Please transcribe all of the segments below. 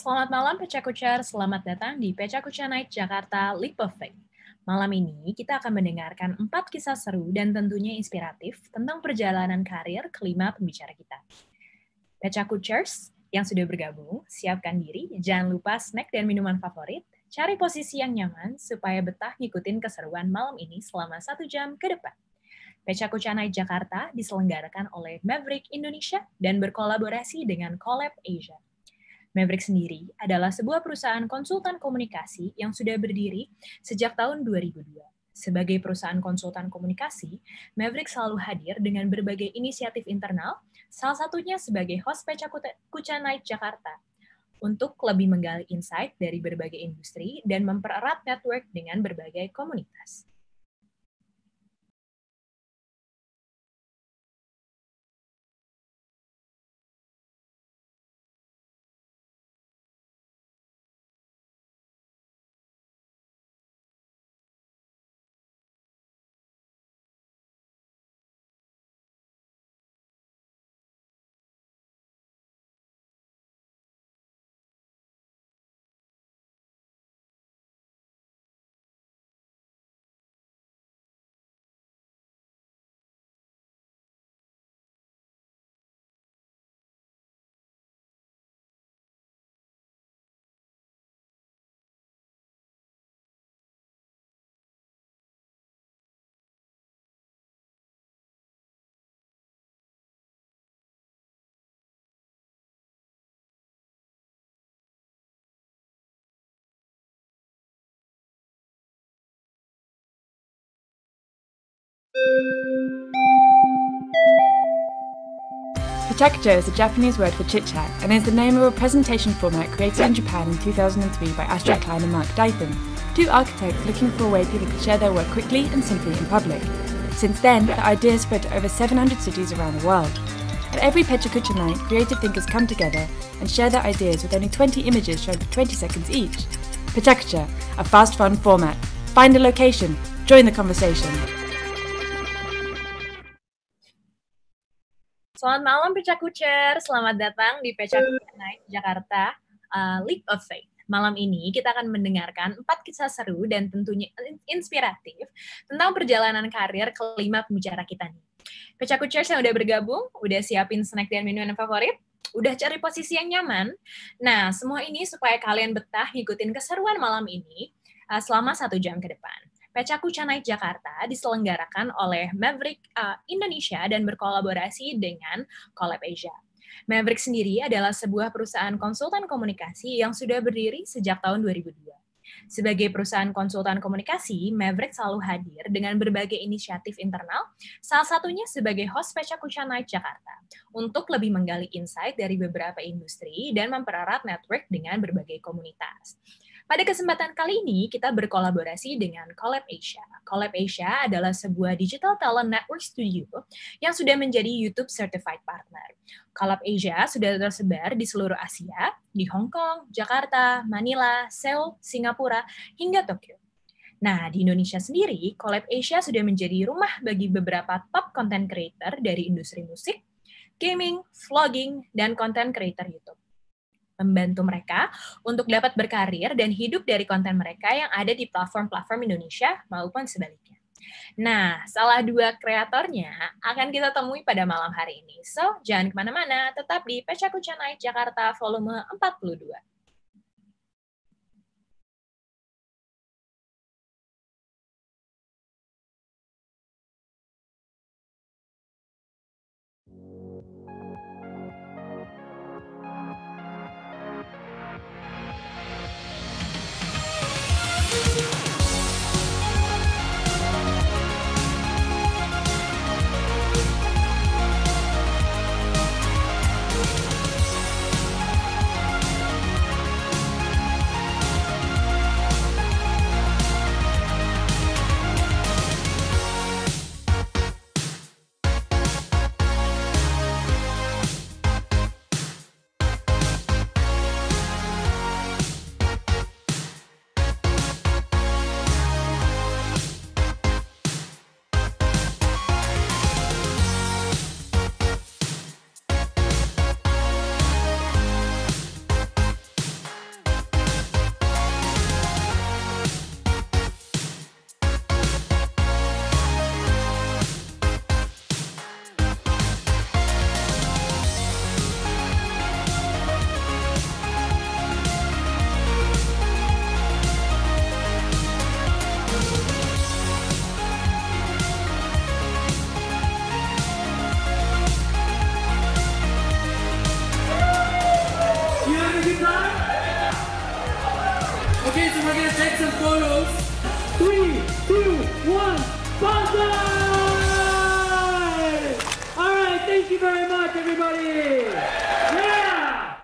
Selamat malam Peca Kucer, selamat datang di Peca Kucer Night Jakarta Leap of Faith. Malam ini kita akan mendengarkan 4 kisah seru dan tentunya inspiratif tentang perjalanan karir kelima pembicara kita. Peca Kucers yang sudah bergabung, siapkan diri, jangan lupa snack dan minuman favorit, cari posisi yang nyaman supaya betah ngikutin keseruan malam ini selama 1 jam ke depan. Peca Kucer Night Jakarta diselenggarakan oleh Maverick Indonesia dan berkolaborasi dengan Collab Asia. Maverick sendiri adalah sebuah perusahaan konsultan komunikasi yang sudah berdiri sejak tahun 2002. Sebagai perusahaan konsultan komunikasi, Maverick selalu hadir dengan berbagai inisiatif internal, salah satunya sebagai host Peca Kucer Night Jakarta, untuk lebih menggali insight dari berbagai industri dan mempererat network dengan berbagai komunitas. Pechakucho is a Japanese word for chit-chat and is the name of a presentation format created in Japan in 2003 by Astrid Klein and Mark Dytham, two architects looking for a way people could share their work quickly and simply in public. Since then, the idea has spread to over 700 cities around the world. At every Pechakucho night, creative thinkers come together and share their ideas with only 20 images shown for 20 seconds each. Pechakucho, a fast, fun format. Find a location, join the conversation. Selamat malam Peca Kucer, selamat datang di Peca Kucer Night Jakarta Leap of Faith. Malam ini kita akan mendengarkan 4 kisah seru dan tentunya inspiratif tentang perjalanan karir kelima pembicara kita nih. Peca Kucer yang udah bergabung, udah siapin snack dan minuman favorit, udah cari posisi yang nyaman. Nah, semua ini supaya kalian betah ngikutin keseruan malam ini selama 1 jam ke depan. Peca Kucer Night Jakarta diselenggarakan oleh Maverick Indonesia dan berkolaborasi dengan Collab Asia. Maverick sendiri adalah sebuah perusahaan konsultan komunikasi yang sudah berdiri sejak tahun 2002. Sebagai perusahaan konsultan komunikasi, Maverick selalu hadir dengan berbagai inisiatif internal, salah satunya sebagai host Peca Kucer Night Jakarta, untuk lebih menggali insight dari beberapa industri dan mempererat network dengan berbagai komunitas. Pada kesempatan kali ini, kita berkolaborasi dengan Collab Asia. Collab Asia adalah sebuah digital talent network studio yang sudah menjadi YouTube Certified Partner. Collab Asia sudah tersebar di seluruh Asia, di Hong Kong, Jakarta, Manila, Seoul, Singapura, hingga Tokyo. Nah, di Indonesia sendiri, Collab Asia sudah menjadi rumah bagi beberapa top content creator dari industri musik, gaming, vlogging, dan content creator YouTube. Membantu mereka untuk dapat berkarir dan hidup dari konten mereka yang ada di platform-platform Indonesia maupun sebaliknya. Nah, salah 2 kreatornya akan kita temui pada malam hari ini. So, jangan kemana-mana, tetap di Peca Kucer Night Jakarta volume 42. Okay, so we're gonna take some photos. 3, 2, 1, bonsai! All right, thank you very much, everybody. Yeah!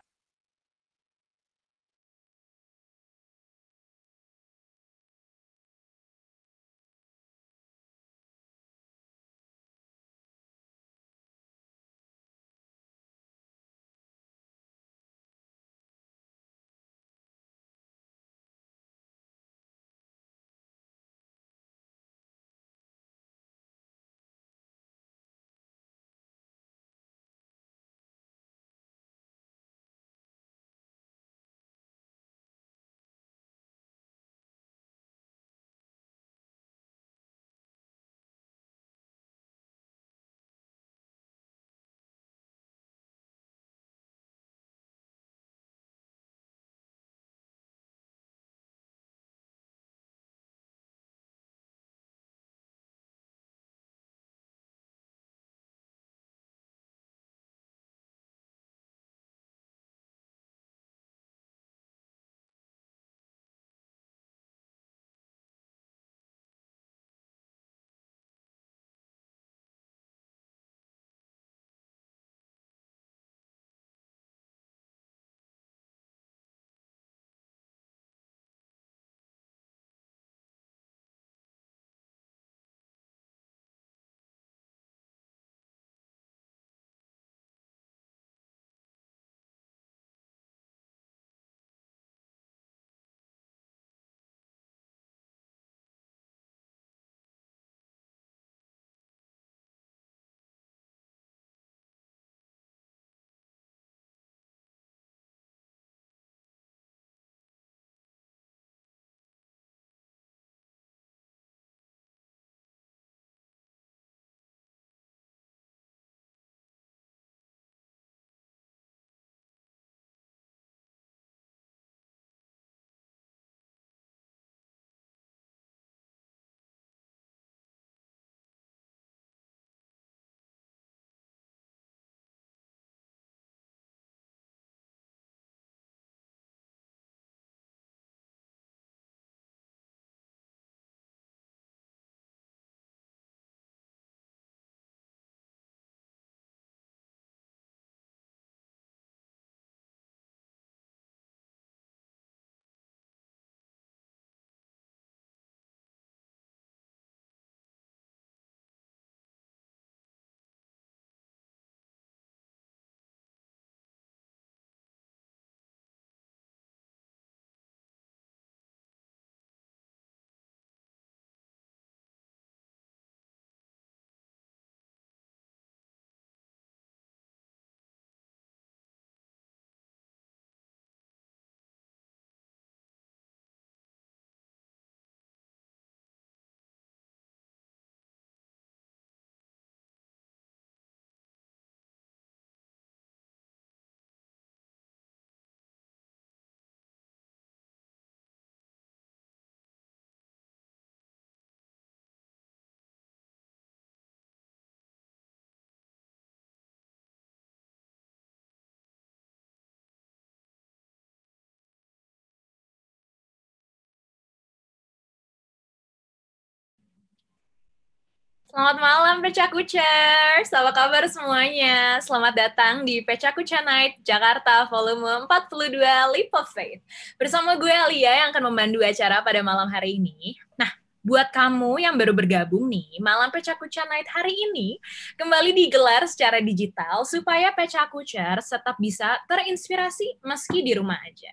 Selamat malam Peca Kucers, apa kabar semuanya? Selamat datang di Peca Kuca Night Jakarta volume 42 Leap of Faith. Bersama gue Alia yang akan memandu acara pada malam hari ini. Nah, buat kamu yang baru bergabung nih, malam Peca Kuca Night hari ini kembali digelar secara digital supaya Peca Kucers tetap bisa terinspirasi meski di rumah aja.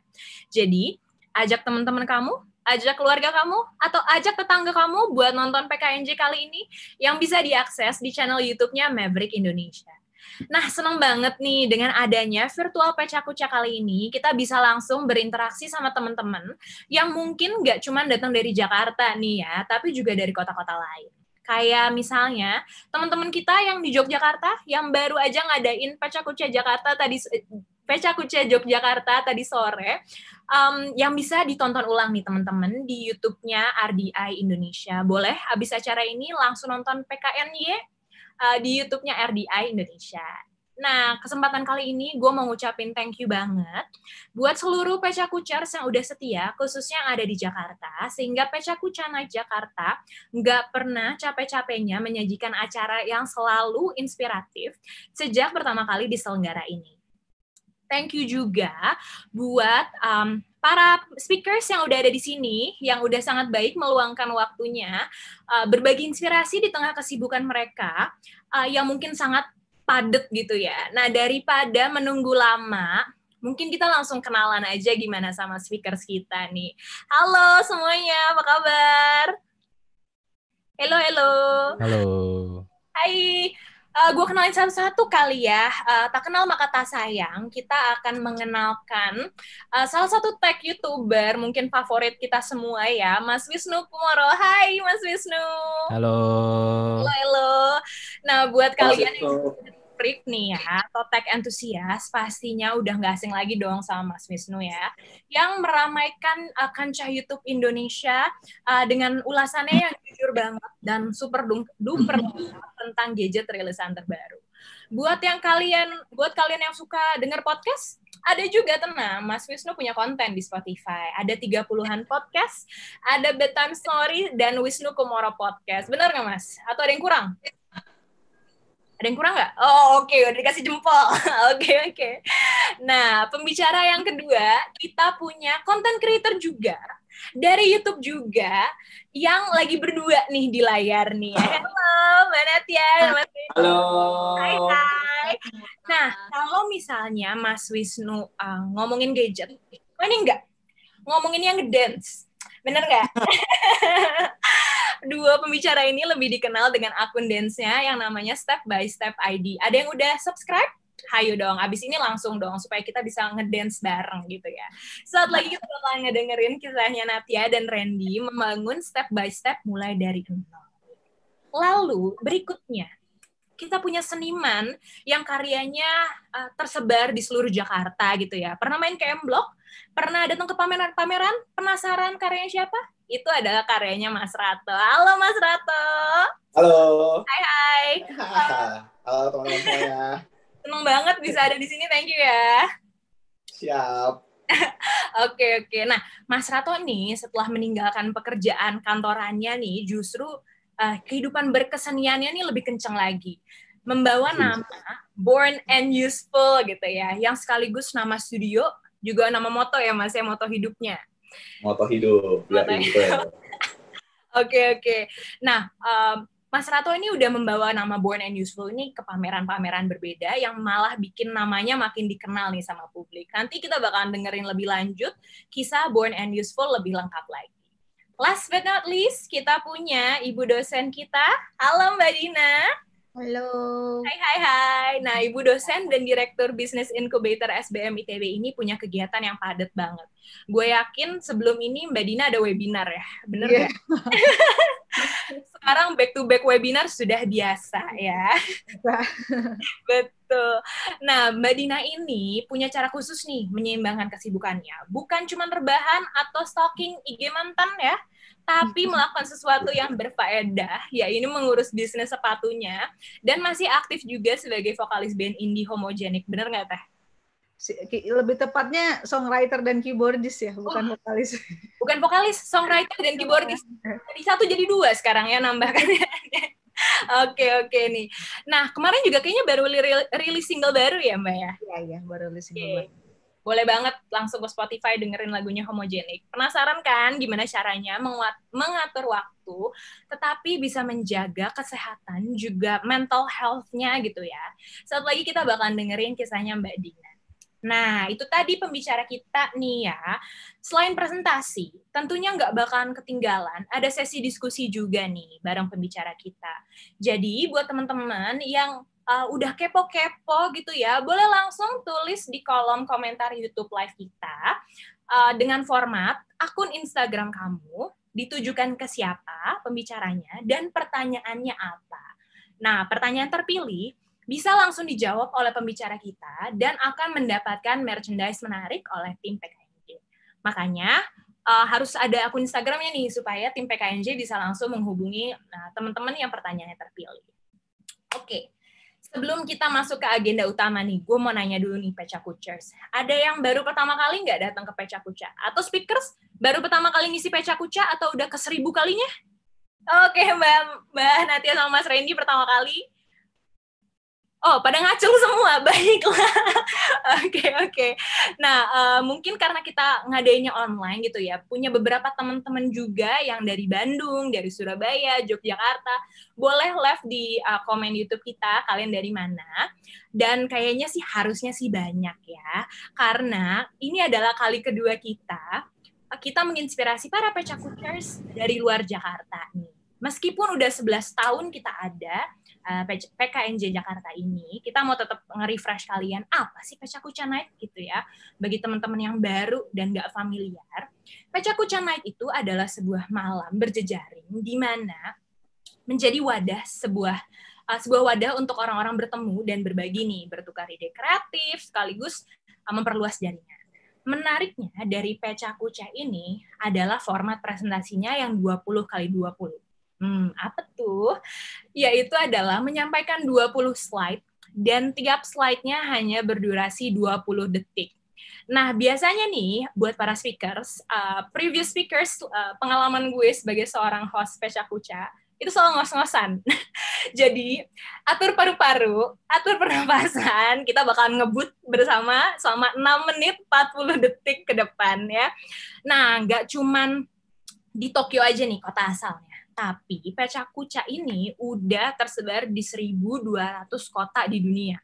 Jadi, ajak teman-teman kamu, ajak keluarga kamu, atau ajak tetangga kamu buat nonton PKNJ kali ini yang bisa diakses di channel YouTube-nya Maverick Indonesia. Nah, senang banget nih dengan adanya virtual Peca Kuca kali ini, kita bisa langsung berinteraksi sama teman-teman yang mungkin nggak cuma datang dari Jakarta nih ya, tapi juga dari kota-kota lain. Kayak misalnya teman-teman kita yang di Yogyakarta yang baru aja ngadain Peca Kuca Jakarta tadi, Peca Kuca Yogyakarta tadi sore, yang bisa ditonton ulang nih teman-teman di YouTube-nya RDI Indonesia. Boleh habis acara ini langsung nonton PKNY di YouTube-nya RDI Indonesia. Nah, kesempatan kali ini gue mau ngucapin thank you banget buat seluruh Peca Kucers yang udah setia, khususnya yang ada di Jakarta, sehingga Peca Kuca Night Jakarta nggak pernah capek-capeknya menyajikan acara yang selalu inspiratif sejak pertama kali diselenggara ini. Thank you juga buat para speakers yang udah ada di sini, yang udah sangat baik meluangkan waktunya, berbagi inspirasi di tengah kesibukan mereka, yang mungkin sangat padat gitu ya. Nah, daripada menunggu lama, mungkin kita langsung kenalan aja gimana sama speakers kita nih. Halo semuanya, apa kabar? Halo, halo. Halo. Hai. Gue kenalin satu-satu kali ya. Tak kenal maka tak sayang. Kita akan mengenalkan salah satu tech YouTuber mungkin favorit kita semua ya, Mas Wisnu Kumoro. Hai, Mas Wisnu. Halo. Halo, halo. Nah, buat kalian yang Halo. freak nih ya, atau tech enthusiast, pastinya udah nggak asing lagi dong sama Mas Wisnu ya, yang meramaikan kancah YouTube Indonesia dengan ulasannya yang jujur banget dan super duper tentang gadget rilisan terbaru. Buat kalian yang suka denger podcast, ada juga tenang, Mas Wisnu punya konten di Spotify. Ada 30-an podcast, ada Bedtime Story, dan Wisnu Kumoro Podcast. Bener nggak, Mas? Atau ada yang kurang? Ada yang kurang nggak? Oh, oke. Udah dikasih jempol. Oke. Nah, pembicara yang kedua, kita punya content creator juga, dari YouTube juga, yang lagi berdua nih di layar nih. Halo, Mbak Natia. Halo. Hai. Nah, kalau misalnya Mas Wisnu ngomongin gadget, ini enggak? Ngomongin yang ngedance. Bener nggak? Dua pembicara ini lebih dikenal dengan akun dance-nya yang namanya Step by Step ID. Ada yang udah subscribe? Hayu dong, abis ini langsung dong, supaya kita bisa ngedance bareng gitu ya. Saat lagi kita bakal ngedengerin kisahnya Natia dan Randy membangun step by step mulai dari nol. Lalu, berikutnya, kita punya seniman yang karyanya tersebar di seluruh Jakarta gitu ya. Pernah main ke M-Block? Pernah datang ke pameran-pameran? Penasaran karyanya siapa? Itu adalah karyanya Mas Rato. Halo Mas Rato. Halo. Hai. Halo teman-teman semuanya. Seneng banget bisa ada di sini. Thank you ya. Siap. Oke. Nah, Mas Rato nih setelah meninggalkan pekerjaan kantorannya nih, justru kehidupan berkeseniannya nih lebih kencang lagi. Membawa nama Born and Useful gitu ya, yang sekaligus nama studio, juga nama moto ya Mas, ya, moto hidupnya. Moto hidup. Ya, gitu ya. Oke. Nah, Mas Rato ini udah membawa nama Born and Useful ini ke pameran-pameran berbeda yang malah bikin namanya makin dikenal nih sama publik. Nanti kita bakalan dengerin lebih lanjut kisah Born and Useful lebih lengkap lagi. Last but not least, kita punya ibu dosen kita. Halo Mbak Dina. Halo. Hai. Nah, ibu dosen dan direktur bisnis incubator SBM ITB ini punya kegiatan yang padat banget. Gue yakin sebelum ini Mbak Dina ada webinar ya, bener nggak? Sekarang back to back webinar sudah biasa ya. Betul. Nah, Mbak Dina ini punya cara khusus nih menyeimbangkan kesibukannya. Bukan cuma rebahan atau stalking IG mantan ya, tapi melakukan sesuatu yang berfaedah, ya ini mengurus bisnis sepatunya, dan masih aktif juga sebagai vokalis band indie Homogenic. Bener nggak, Teh? Lebih tepatnya songwriter dan keyboardist ya, bukan vokalis. Bukan vokalis, songwriter dan keyboardist. Jadi satu jadi dua sekarang ya nambahkan. Oke nih. Nah, kemarin juga kayaknya baru rilis single baru ya, Mbak ya? Iya, baru rilis single baru. Boleh banget langsung ke Spotify dengerin lagunya Homogenic. Penasaran kan gimana caranya mengatur waktu, tetapi bisa menjaga kesehatan juga mental health-nya gitu ya. Saat lagi kita bakalan dengerin kisahnya Mbak Dina. Nah, itu tadi pembicara kita nih ya. Selain presentasi, tentunya nggak bakalan ketinggalan, ada sesi diskusi juga nih bareng pembicara kita. Jadi, buat teman-teman yang udah kepo-kepo gitu ya, boleh langsung tulis di kolom komentar YouTube Live kita dengan format akun Instagram kamu, ditujukan ke siapa pembicaranya, dan pertanyaannya apa. Nah, pertanyaan terpilih bisa langsung dijawab oleh pembicara kita dan akan mendapatkan merchandise menarik oleh tim PKNJ. Makanya, harus ada akun Instagramnya nih, supaya tim PKNJ bisa langsung menghubungi teman-teman yang pertanyaannya terpilih. Oke. Sebelum kita masuk ke agenda utama nih, gue mau nanya dulu nih Pecakucers. Ada yang baru pertama kali nggak datang ke Pecakuca? Atau speakers baru pertama kali ngisi Pecakuca atau udah ke 1000 kalinya? Oke, Mbak Natia sama Mas Randy pertama kali. Oh, pada ngacung semua, baiklah. Oke. Nah, mungkin karena kita ngadainnya online gitu ya, punya beberapa teman-teman juga yang dari Bandung, dari Surabaya, Yogyakarta. Boleh live di komen YouTube kita, kalian dari mana. Dan kayaknya sih harusnya sih banyak ya, karena ini adalah kali kedua kita menginspirasi para Pecakucers dari luar Jakarta nih. Meskipun udah 11 tahun kita ada, PKNJ Jakarta ini, kita mau tetap nge-refresh kalian, apa sih Pecakuca Night gitu ya, bagi teman-teman yang baru dan nggak familiar. Pecakuca Night itu adalah sebuah malam berjejaring di mana menjadi sebuah wadah untuk orang-orang bertemu dan berbagi nih, bertukar ide kreatif, sekaligus memperluas jaringan. Menariknya dari Pecakuca ini adalah format presentasinya yang 20x20. Apa tuh? Yaitu adalah menyampaikan 20 slide dan tiap slide-nya hanya berdurasi 20 detik. Nah, biasanya nih buat para speakers, previous speakers, pengalaman gue sebagai seorang host Pecakuca, itu selalu ngos-ngosan. Jadi, atur paru-paru, atur pernapasan, kita bakalan ngebut bersama selama 6 menit 40 detik ke depan ya. Nah, nggak cuman di Tokyo aja nih, kota asalnya. Tapi Pecakuca ini udah tersebar di 1.200 kota di dunia.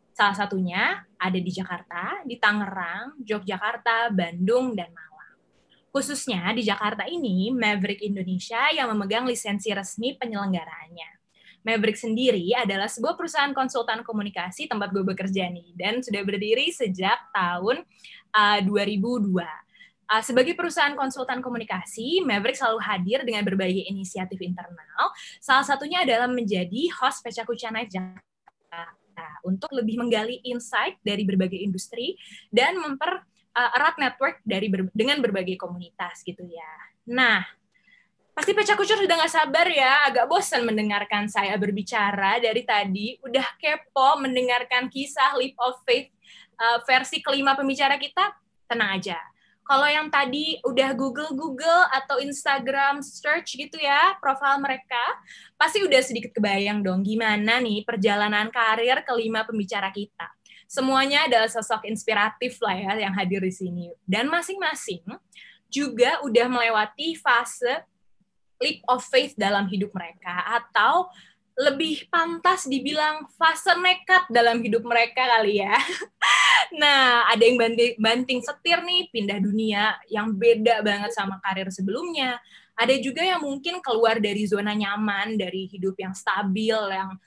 Salah satunya ada di Jakarta, di Tangerang, Yogyakarta, Bandung, dan Malang. Khususnya di Jakarta ini, Maverick Indonesia yang memegang lisensi resmi penyelenggaraannya. Maverick sendiri adalah sebuah perusahaan konsultan komunikasi tempat gue bekerja nih, dan sudah berdiri sejak tahun 2002. Sebagai perusahaan konsultan komunikasi, Maverick selalu hadir dengan berbagai inisiatif internal. Salah satunya adalah menjadi host Pecakuca Night Jakarta untuk lebih menggali insight dari berbagai industri dan mempererat network dengan berbagai komunitas gitu ya. Nah, pasti Pecakuca sudah nggak sabar ya, agak bosan mendengarkan saya berbicara dari tadi, udah kepo mendengarkan kisah Leap of Faith versi kelima pembicara kita. Tenang aja. Kalau yang tadi udah Google atau Instagram search gitu ya, profil mereka, pasti udah sedikit kebayang dong gimana nih perjalanan karir kelima pembicara kita. Semuanya adalah sosok inspiratif lah ya yang hadir di sini. Dan masing-masing juga udah melewati fase leap of faith dalam hidup mereka, atau lebih pantas dibilang fase nekat dalam hidup mereka kali ya. Nah, ada yang banting setir nih, pindah dunia yang beda banget sama karir sebelumnya. Ada juga yang mungkin keluar dari zona nyaman, dari hidup yang stabil, yang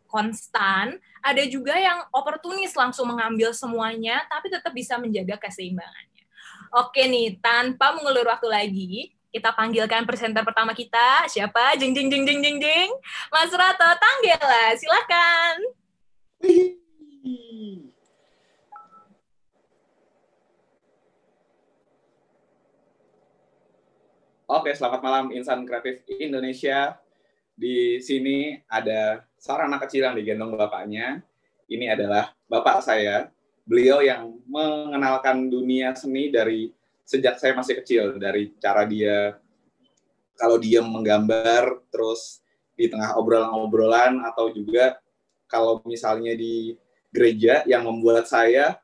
konstan. Ada juga yang oportunis, langsung mengambil semuanya, tapi tetap bisa menjaga keseimbangannya. Oke nih, tanpa mengulur waktu lagi, kita panggilkan presenter pertama kita. Siapa? Jeng. Mas Rato Tanggela, silakan. Oke, selamat malam Insan Kreatif Indonesia. Di sini ada seorang anak kecil yang digendong bapaknya. Ini adalah bapak saya. Beliau yang mengenalkan dunia seni dari sejak saya masih kecil. Dari cara dia, kalau dia menggambar, terus di tengah obrolan-obrolan, atau juga kalau misalnya di gereja yang membuat saya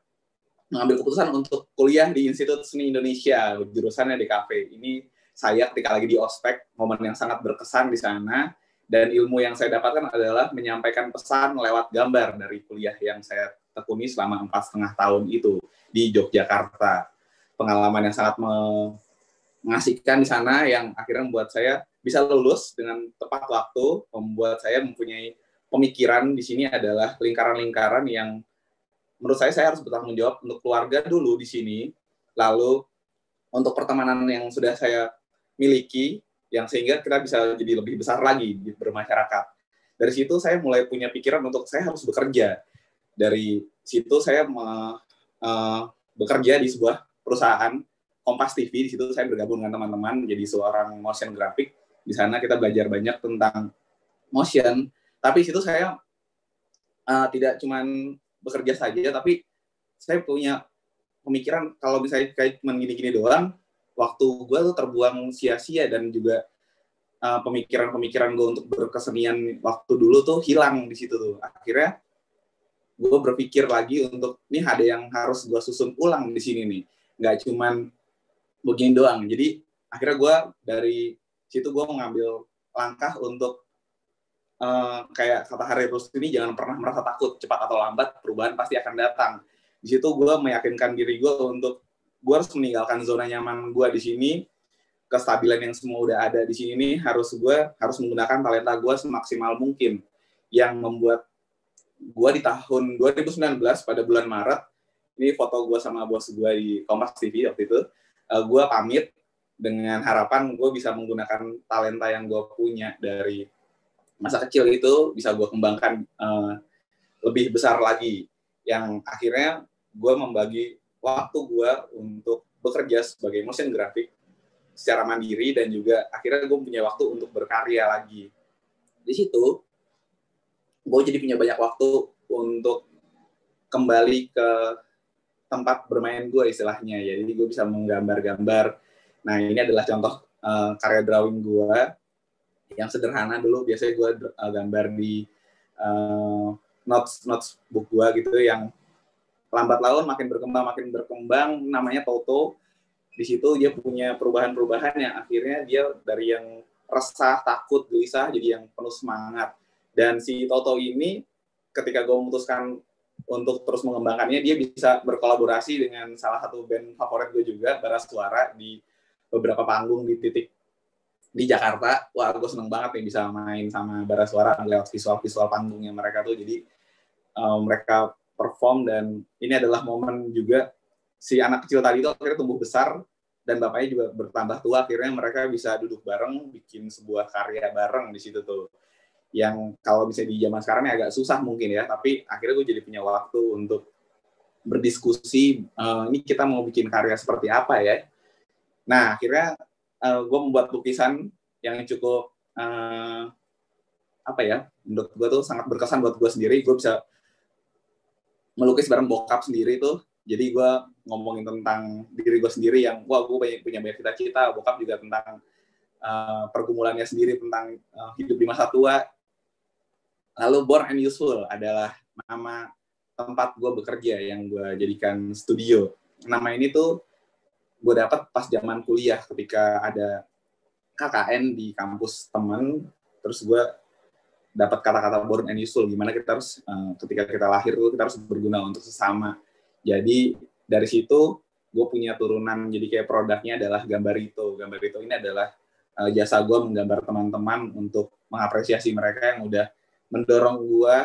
mengambil keputusan untuk kuliah di Institut Seni Indonesia, jurusannya DKV. Ini saya ketika lagi di ospek, momen yang sangat berkesan di sana, dan ilmu yang saya dapatkan adalah menyampaikan pesan lewat gambar dari kuliah yang saya tekuni selama 4,5 tahun itu di Yogyakarta. Pengalaman yang sangat mengasihkan di sana, yang akhirnya membuat saya bisa lulus dengan tepat waktu, membuat saya mempunyai pemikiran di sini adalah lingkaran-lingkaran yang menurut saya harus bertanggung jawab untuk keluarga dulu di sini, lalu untuk pertemanan yang sudah saya miliki, yang sehingga kita bisa jadi lebih besar lagi di bermasyarakat. Dari situ saya mulai punya pikiran untuk saya harus bekerja. Dari situ saya bekerja di sebuah perusahaan Kompas TV. Di situ saya bergabung dengan teman-teman menjadi seorang motion graphic. Di sana kita belajar banyak tentang motion. Tapi di situ saya tidak cuman bekerja saja, tapi saya punya pemikiran kalau misalnya kayak cuma gini-gini doang, waktu gue tuh terbuang sia-sia, dan juga pemikiran-pemikiran gue untuk berkesenian waktu dulu tuh hilang di situ tuh. Akhirnya gue berpikir lagi untuk, nih ada yang harus gue susun ulang di sini nih, nggak cuman begini doang. Jadi akhirnya gue dari situ gue mengambil langkah untuk kayak kata Harry Rushdie, jangan pernah merasa takut, cepat atau lambat perubahan pasti akan datang. Di situ gue meyakinkan diri gue untuk gue harus meninggalkan zona nyaman gue di sini, kestabilan yang semua udah ada di sini nih, harus menggunakan talenta gue semaksimal mungkin. Yang membuat gue di tahun 2019 pada bulan Maret, ini foto gue sama bos gue di Kompas TV waktu itu, gue pamit dengan harapan gue bisa menggunakan talenta yang gue punya dari masa kecil itu bisa gue kembangkan lebih besar lagi. Yang akhirnya gue membagi waktu gue untuk bekerja sebagai motion graphic secara mandiri, dan juga akhirnya gue punya waktu untuk berkarya lagi. Di situ gue jadi punya banyak waktu untuk kembali ke tempat bermain gue istilahnya. Jadi gue bisa menggambar-gambar. Nah, ini adalah contoh karya drawing gue yang sederhana. Dulu biasanya gue gambar di notes book gue gitu, yang lambat laun makin berkembang, namanya Toto. Di situ dia punya perubahan-perubahan yang akhirnya dia dari yang resah, takut, gelisah jadi yang penuh semangat. Dan si Toto ini ketika gue memutuskan untuk terus mengembangkannya, dia bisa berkolaborasi dengan salah satu band favorit gue juga, Bara Suara, di beberapa panggung di titik di Jakarta. Wah, gue seneng banget nih bisa main sama Bara Suara lewat visual panggungnya mereka tuh. Jadi mereka perform, dan ini adalah momen juga si anak kecil tadi itu akhirnya tumbuh besar, dan bapaknya juga bertambah tua. Akhirnya mereka bisa duduk bareng, bikin sebuah karya bareng di situ tuh. Yang kalau misalnya di zaman sekarang ini agak susah mungkin ya, tapi akhirnya gue jadi punya waktu untuk berdiskusi, ini kita mau bikin karya seperti apa ya. Nah, akhirnya gue membuat lukisan yang cukup menurut gue tuh sangat berkesan buat gue sendiri. Gue bisa melukis bareng bokap sendiri tuh. Jadi gue ngomongin tentang diri gue sendiri yang, wah, gue punya banyak cita-cita. Bokap juga tentang pergumulannya sendiri, tentang hidup di masa tua. Lalu Born and Useful adalah nama tempat gue bekerja yang gue jadikan studio. Nama ini tuh gue dapat pas zaman kuliah ketika ada KKN di kampus teman. Terus gue dapat kata-kata Born and Useful, gimana kita harus ketika kita lahir tuh kita harus berguna untuk sesama. Jadi dari situ gue punya turunan, jadi kayak produknya adalah Gambarito. Gambarito ini adalah jasa gue menggambar teman-teman untuk mengapresiasi mereka yang udah mendorong gue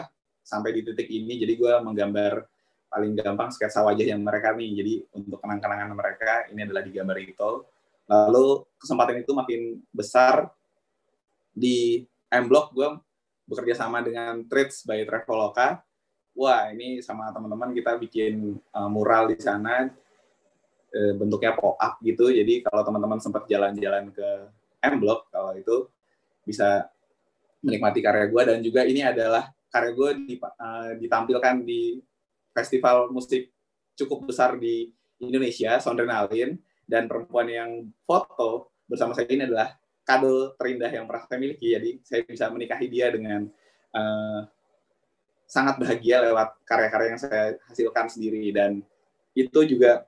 sampai di titik ini. Jadi gue menggambar paling gampang sketsa wajah yang mereka nih. Jadi untuk kenang-kenangan mereka, ini adalah di Gambarito. Lalu kesempatan itu makin besar. Di M-Block gue bekerja sama dengan Treats by Traveloka. Wah, ini sama teman-teman kita bikin mural di sana, bentuknya pop-up gitu. Jadi kalau teman-teman sempat jalan-jalan ke M-Block, kalau itu bisa menikmati karya gue. Dan juga ini adalah karya gue ditampilkan di festival musik cukup besar di Indonesia, Soundrenalin. Dan perempuan yang foto bersama saya ini adalah kado terindah yang pernah saya miliki. Jadi saya bisa menikahi dia dengan sangat bahagia lewat karya-karya yang saya hasilkan sendiri. Dan itu juga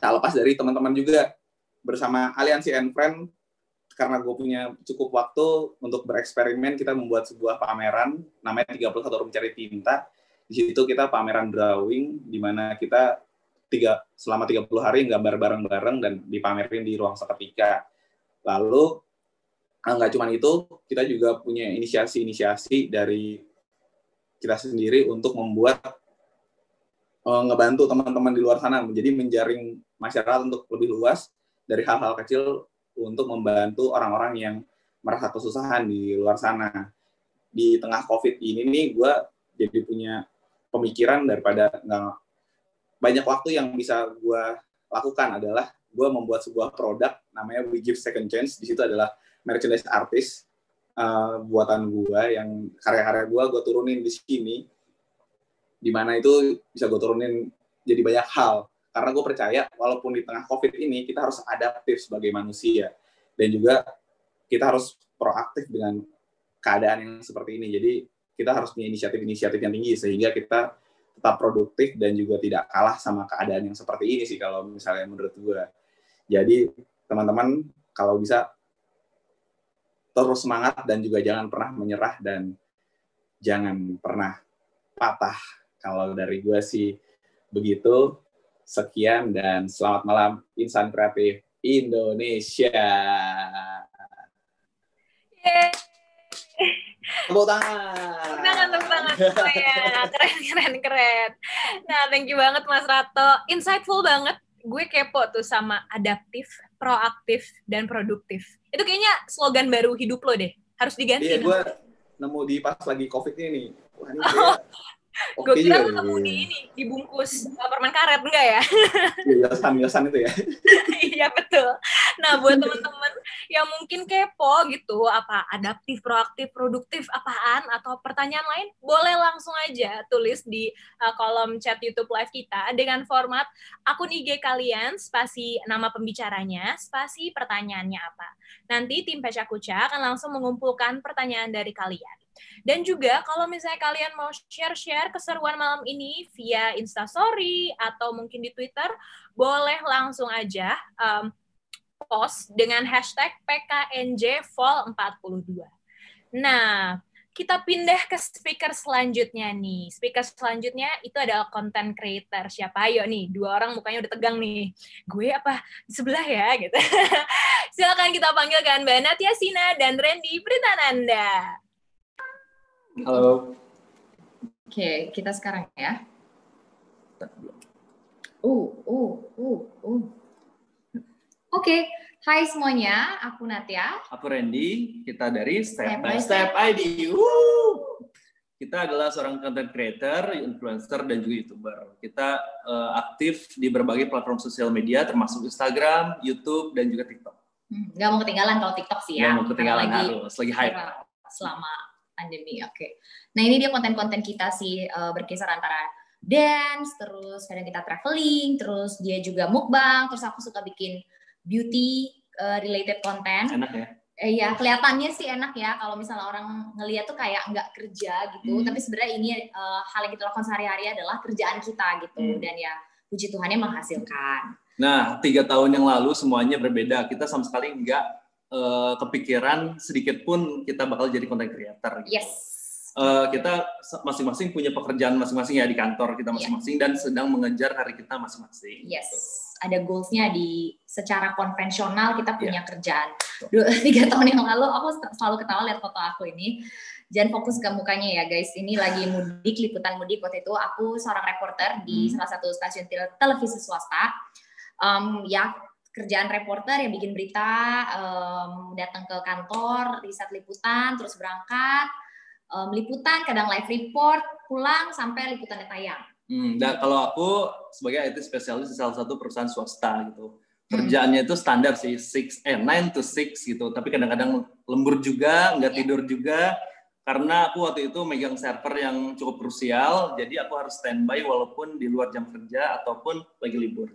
tak lepas dari teman-teman juga. Bersama Aliansi and Friend, karena gue punya cukup waktu untuk bereksperimen, kita membuat sebuah pameran namanya 31 Ruang Mencari Tinta. Di situ kita pameran drawing, di mana kita selama 30 hari gambar bareng-bareng dan dipamerin di ruang seketika. Lalu nggak cuma itu, kita juga punya inisiasi dari kita sendiri untuk membuat ngebantu teman-teman di luar sana, menjadi menjaring masyarakat untuk lebih luas dari hal-hal kecil untuk membantu orang-orang yang merasa kesusahan di luar sana. Di tengah COVID ini nih, gue jadi punya pemikiran daripada nggak banyak waktu yang bisa gue lakukan adalah gue membuat sebuah produk namanya We Give Second Chance. Di situ adalah merchandise artist buatan gue, yang karya-karya gue turunin di sini. dimana itu bisa gue turunin jadi banyak hal. Karena gue percaya walaupun di tengah COVID ini kita harus adaptif sebagai manusia dan juga kita harus proaktif dengan keadaan yang seperti ini. Jadi kita harus punya inisiatif-inisiatif yang tinggi sehingga kita tetap produktif dan juga tidak kalah sama keadaan yang seperti ini sih kalau misalnya menurut gue. Jadi teman-teman kalau bisa terus semangat dan juga jangan pernah menyerah dan jangan pernah patah. Kalau dari gue sih begitu. Sekian dan selamat malam Insan Kreatif Indonesia. Yeay. Tepuk tangan. Tepuk tangan. Oh ya, keren. Nah, thank you banget Mas Rato. Insightful banget. Gue kepo tuh sama adaptif, proaktif, dan produktif. Itu kayaknya slogan baru hidup lo deh. Harus diganti. Iya, gue nemu di pas lagi COVID ini. Wah, ini gue kira lo nemu di ini, dibungkus permen karet, enggak ya? Yosan itu ya. Iya, betul. Nah, buat teman-teman yang mungkin kepo gitu, apa adaptif, proaktif, produktif, apaan, atau pertanyaan lain, boleh langsung aja tulis di kolom chat YouTube live kita dengan format akun IG kalian, spasi nama pembicaranya, spasi pertanyaannya apa. Nanti tim Pecha Kucha akan langsung mengumpulkan pertanyaan dari kalian. Dan juga kalau misalnya kalian mau share-share keseruan malam ini via Instastory atau mungkin di Twitter, boleh langsung aja post dengan hashtag PKNJVol42. Nah, kita pindah ke speaker selanjutnya nih. Speaker selanjutnya itu adalah content creator. Siapa? Ayo nih, 2 orang mukanya udah tegang nih. Gue apa? Di sebelah ya, gitu. Silakan kita panggilkan Mbak Natya Sina dan Randy Pritananda. Halo. Oke, kita sekarang ya. Oke, hai semuanya, aku Natya. Aku Randy, kita dari Step by Step ID. Kita adalah seorang content creator, influencer, dan juga YouTuber. Kita aktif di berbagai platform sosial media, termasuk Instagram, YouTube, dan juga TikTok. Nggak mau ketinggalan kalau TikTok sih ya. Nggak mau ketinggalan, harus. Lagi hype. Selama pandemi, oke. Nah ini dia konten-konten kita sih, berkisar antara dance, terus kadang kita traveling, terus dia juga mukbang, terus aku suka bikin beauty related content. Enak ya? Iya, kelihatannya sih enak ya kalau misalnya orang ngeliat tuh kayak nggak kerja gitu, tapi sebenarnya ini hal yang kita lakukan sehari-hari adalah kerjaan kita gitu, dan ya puji Tuhannya menghasilkan. Nah, 3 tahun yang lalu semuanya berbeda, kita sama sekali nggak kepikiran sedikit pun kita bakal jadi content creator. Gitu. Yes. Kita masing-masing punya pekerjaan masing-masing ya di kantor kita masing-masing dan sedang mengejar hari kita masing-masing. Yes. Ada goals-nya di secara konvensional kita punya kerjaan. 3 tahun yang lalu aku selalu ketawa lihat foto aku ini. Jangan fokus ke mukanya ya guys. Ini lagi mudik, liputan mudik waktu itu. Aku seorang reporter di salah satu stasiun televisi swasta. Kerjaan reporter yang bikin berita, datang ke kantor, riset liputan, terus berangkat, liputan, kadang live report, pulang sampai liputannya tayang. Dan kalau aku sebagai IT spesialis di salah satu perusahaan swasta gitu, kerjaannya itu standar sih 9 to 6 gitu, tapi kadang-kadang lembur juga, nggak tidur juga, karena aku waktu itu megang server yang cukup krusial, jadi aku harus standby walaupun di luar jam kerja ataupun lagi libur.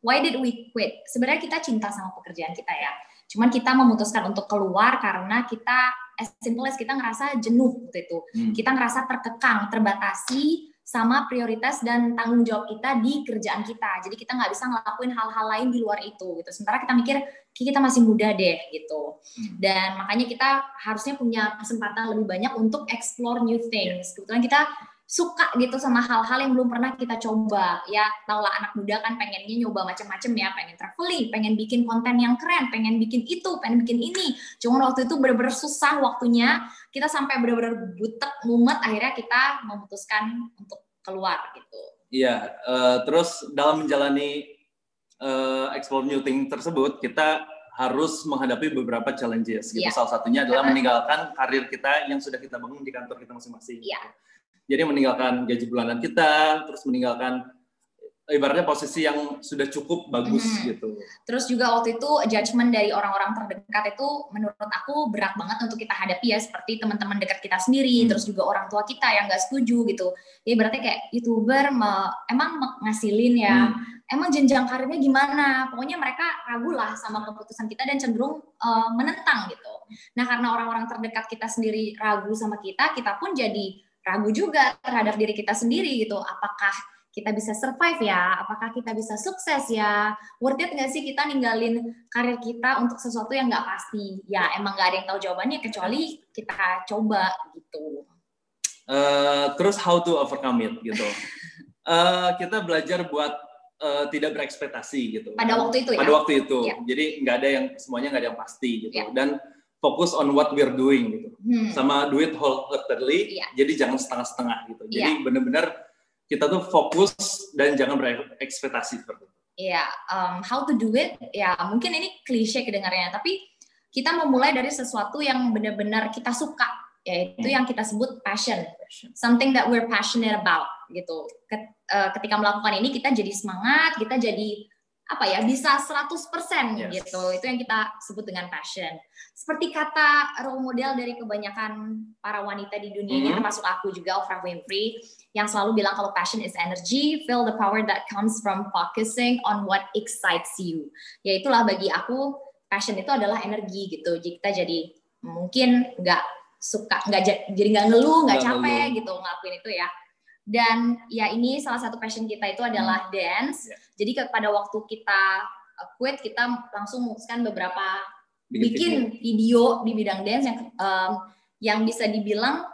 Why did we quit? Sebenarnya kita cinta sama pekerjaan kita ya. Cuman kita memutuskan untuk keluar karena kita, as simple as kita ngerasa jenuh gitu itu. Kita ngerasa terkekang, terbatasi sama prioritas dan tanggung jawab kita di kerjaan kita. Jadi kita nggak bisa ngelakuin hal-hal lain di luar itu gitu. Sementara kita mikir kita masih muda deh gitu. Dan makanya kita harusnya punya kesempatan lebih banyak untuk explore new things. Kebetulan kita suka gitu sama hal-hal yang belum pernah kita coba. Ya, tau lah anak muda kan pengennya nyoba macam-macam ya, pengen traveling, pengen bikin konten yang keren, pengen bikin itu, pengen bikin ini. Cuma waktu itu bener-bener susah waktunya, kita sampai bener-bener butek, mumet, akhirnya kita memutuskan untuk keluar gitu. Iya, terus dalam menjalani explore new thing tersebut, kita harus menghadapi beberapa challenges gitu. Salah satunya adalah meninggalkan karir kita yang sudah kita bangun di kantor kita masing-masing. Iya. Jadi meninggalkan gaji bulanan kita, terus meninggalkan ibaratnya posisi yang sudah cukup bagus gitu. Terus juga waktu itu judgement dari orang-orang terdekat itu menurut aku berat banget untuk kita hadapi ya, seperti teman-teman dekat kita sendiri, terus juga orang tua kita yang nggak setuju gitu. Ya berarti kayak YouTuber emang ngasilin ya, emang jenjang karirnya gimana? Pokoknya mereka ragu lah sama keputusan kita dan cenderung menentang gitu. Nah karena orang-orang terdekat kita sendiri ragu sama kita pun jadi ragu juga terhadap diri kita sendiri gitu. Apakah kita bisa survive ya? Apakah kita bisa sukses ya? Worth it nggak sih kita ninggalin karir kita untuk sesuatu yang nggak pasti? Ya emang nggak ada yang tahu jawabannya kecuali kita coba gitu. Terus how to overcome it gitu. Kita belajar buat tidak berekspektasi gitu. Pada waktu itu ya? Pada waktu itu. Ya. Jadi semuanya nggak ada yang pasti gitu. Ya. Dan fokus on what we're doing gitu. Sama do it wholeheartedly. Ya. Jadi jangan setengah-setengah gitu. Jadi benar-benar kita tuh fokus dan jangan berekspektasi seperti itu. Iya, how to do it, ya mungkin ini klise kedengarannya, tapi kita memulai dari sesuatu yang benar-benar kita suka, yaitu yang kita sebut passion. Something that we're passionate about, gitu. Ketika melakukan ini, kita jadi semangat, kita jadi bisa 100% gitu. Itu yang kita sebut dengan passion. Seperti kata role model dari kebanyakan para wanita di dunia ini, termasuk aku juga, Oprah Winfrey, yang selalu bilang kalau passion is energy, feel the power that comes from focusing on what excites you. Ya itulah bagi aku, passion itu adalah energi gitu. Jadi kita jadi mungkin jadi nggak ngeluh, nggak capek gitu ngelakuin itu ya. Dan ya ini salah satu passion kita itu adalah dance. Jadi pada waktu kita quit, kita langsung memutuskan bikin video di bidang dance yang bisa dibilang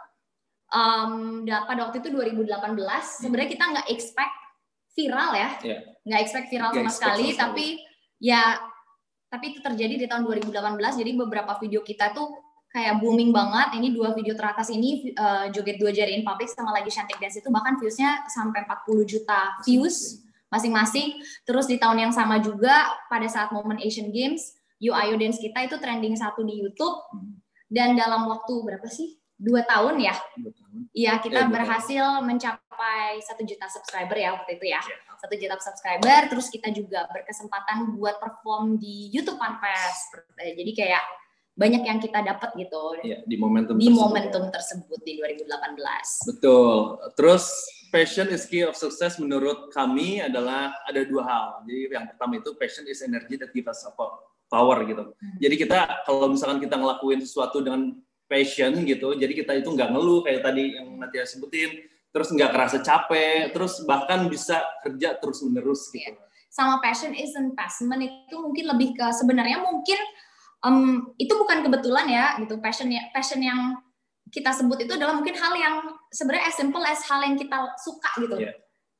pada waktu itu 2018 sebenarnya kita nggak expect viral ya, nggak expect viral sama sekali, tapi itu terjadi di tahun 2018. Jadi beberapa video kita tuh kayak booming banget. Ini 2 video teratas ini, joget 2 jari in public sama lagi Shantic Dance, itu bahkan viewsnya sampai 40 juta views masing-masing. Terus di tahun yang sama juga pada saat momen Asian Games, You Ayo Dance kita itu trending 1 di YouTube. Dan dalam waktu berapa sih? 2 tahun ya? Iya, kita berhasil mencapai 1 juta subscriber ya waktu itu ya. 1 juta subscriber, terus kita juga berkesempatan buat perform di YouTube Fanfest. Jadi kayak banyak yang kita dapat gitu di momentum tersebut di 2018. Betul. Terus passion is key of success menurut kami adalah ada 2 hal. Jadi yang pertama itu passion is energy that gives us power gitu. Jadi kita kalau misalkan kita ngelakuin sesuatu dengan passion gitu, jadi kita itu nggak ngeluh kayak tadi yang Natia sebutin, terus nggak kerasa capek, terus bahkan bisa kerja terus menerus gitu. Sama passion is investment itu mungkin lebih ke sebenarnya mungkin itu bukan kebetulan ya gitu. Passion yang kita sebut itu adalah mungkin hal yang sebenarnya as simple as hal yang kita suka gitu.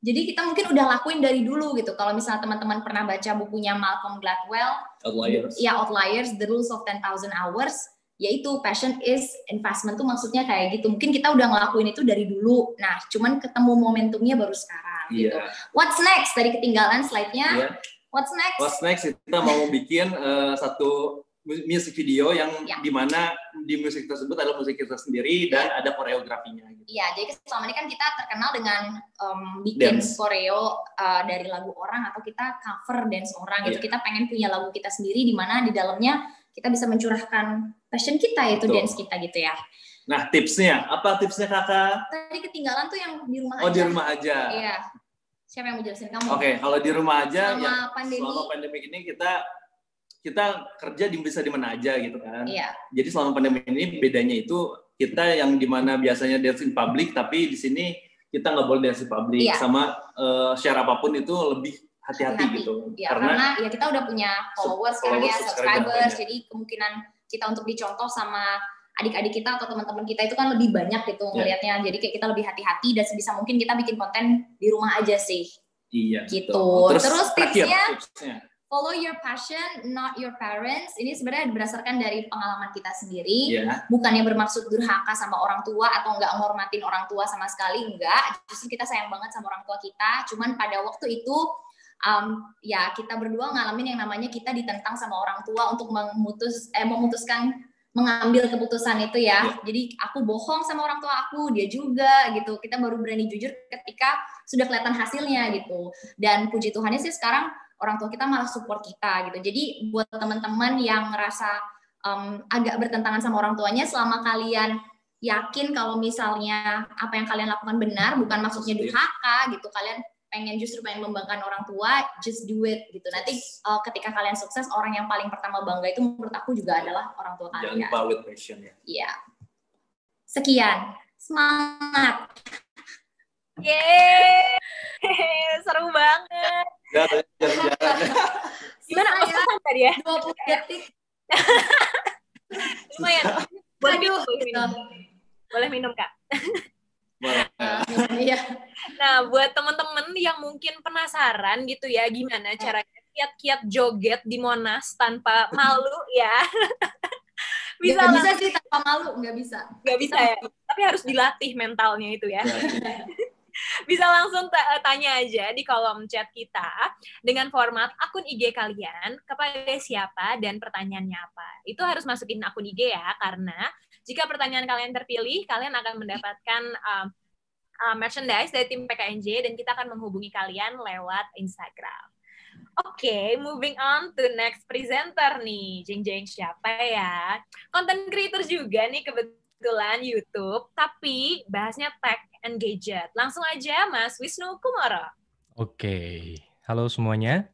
Jadi kita mungkin udah lakuin dari dulu gitu. Kalau misalnya teman-teman pernah baca bukunya Malcolm Gladwell, Outliers, The Rules of 10,000 Hours, yaitu passion is investment tuh maksudnya kayak gitu. Mungkin kita udah ngelakuin itu dari dulu. Nah, cuman ketemu momentumnya baru sekarang gitu. What's next? Tadi ketinggalan slide-nya. What's next? What's next? Kita mau bikin satu music video yang dimana di musik tersebut ada musik kita sendiri dan ada koreografinya. Iya, jadi selama ini kan kita terkenal dengan bikin koreo dari lagu orang atau kita cover dance orang gitu. Kita pengen punya lagu kita sendiri di mana di dalamnya kita bisa mencurahkan passion kita yaitu dance kita gitu ya. Nah, tipsnya apa tipsnya Kakak? Tadi ketinggalan tuh yang di rumah aja. Oh, di rumah aja. Iya. Siapa yang mau jelasin kamu? Oke, kalau di rumah aja selama pandemi ini kita kerja bisa di mana aja gitu kan. Iya. Jadi selama pandemi ini bedanya itu kita yang di mana biasanya dance in public, tapi di sini kita nggak boleh dance in public. Sama share apapun itu lebih hati-hati gitu. Ya, karena ya kita udah punya followers sekarang ya, subscribers, jadi kemungkinan kita untuk dicontoh sama adik-adik kita atau teman-teman kita itu kan lebih banyak gitu ngelihatnya. Jadi kayak kita lebih hati-hati dan sebisa mungkin kita bikin konten di rumah aja sih. Iya. Gitu. Terus tipsnya follow your passion, not your parents. Ini sebenarnya berdasarkan dari pengalaman kita sendiri. Bukannya bermaksud durhaka sama orang tua atau nggak menghormatin orang tua sama sekali, enggak. Justru kita sayang banget sama orang tua kita. Cuman pada waktu itu ya kita berdua ngalamin yang namanya kita ditentang sama orang tua untuk memutuskan mengambil keputusan itu ya. Jadi aku bohong sama orang tua aku, dia juga gitu. Kita baru berani jujur ketika sudah kelihatan hasilnya gitu. Dan puji Tuhannya sih sekarang orang tua kita malah support kita gitu. Jadi buat teman-teman yang ngerasa agak bertentangan sama orang tuanya, selama kalian yakin kalau misalnya apa yang kalian lakukan benar, bukan maksudnya durhaka gitu, kalian pengen membanggakan orang tua, just do it gitu. Nanti ketika kalian sukses, orang yang paling pertama bangga itu menurut aku juga adalah orang tua kalian. Jangan lupa with passion ya. Iya. Sekian. Semangat. Yeay, seru banget. Gimana pesan tadi ya? 20 detik. Lumayan. Boleh minum, Kak. Iya. Nah, buat teman-teman yang mungkin penasaran gitu ya, gimana caranya kiat-kiat joget di Monas tanpa malu ya. Nggak bisa sih tanpa malu, nggak bisa. Nggak bisa ya, tapi harus dilatih mentalnya itu ya. Bisa langsung tanya aja di kolom chat kita dengan format akun IG kalian, kepada siapa dan pertanyaannya apa. Itu harus masukin akun IG ya, karena jika pertanyaan kalian terpilih, kalian akan mendapatkan merchandise dari tim PKNJ dan kita akan menghubungi kalian lewat Instagram. Oke, moving on to next presenter nih. Jeng-jeng siapa ya? Content creator juga nih kebetulan YouTube, tapi bahasnya tech and gadget. Langsung aja Mas Wisnu Kumoro. Oke, halo semuanya.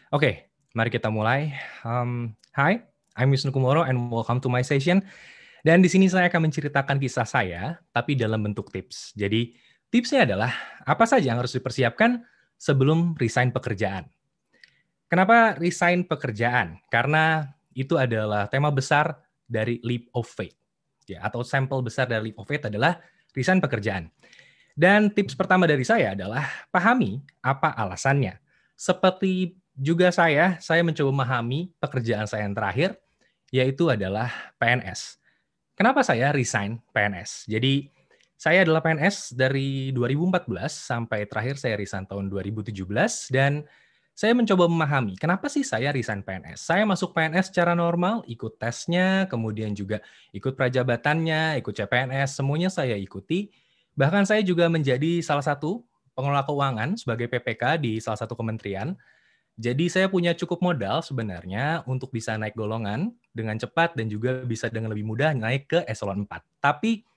Oke, mari kita mulai. Hi, I'm Wisnu Kumoro and welcome to my session. Dan di sini saya akan menceritakan kisah saya, tapi dalam bentuk tips. Jadi tipsnya adalah apa saja yang harus dipersiapkan sebelum resign pekerjaan. Kenapa resign pekerjaan? Karena itu adalah tema besar dari Leap of Faith. Ya, atau sampel besar dari Leap of Faith adalah resign pekerjaan. Dan tips pertama dari saya adalah pahami apa alasannya. Seperti juga saya mencoba memahami pekerjaan saya yang terakhir, yaitu adalah PNS. Kenapa saya resign PNS? Jadi, saya adalah PNS dari 2014 sampai terakhir saya resign tahun 2017, dan saya mencoba memahami kenapa sih saya resign PNS. Saya masuk PNS secara normal, ikut tesnya, kemudian juga ikut prajabatannya, ikut CPNS, semuanya saya ikuti. Bahkan saya juga menjadi salah satu pengelola keuangan sebagai PPK di salah satu kementerian. Jadi saya punya cukup modal sebenarnya untuk bisa naik golongan dengan cepat dan juga bisa dengan lebih mudah naik ke eselon 4. Tapi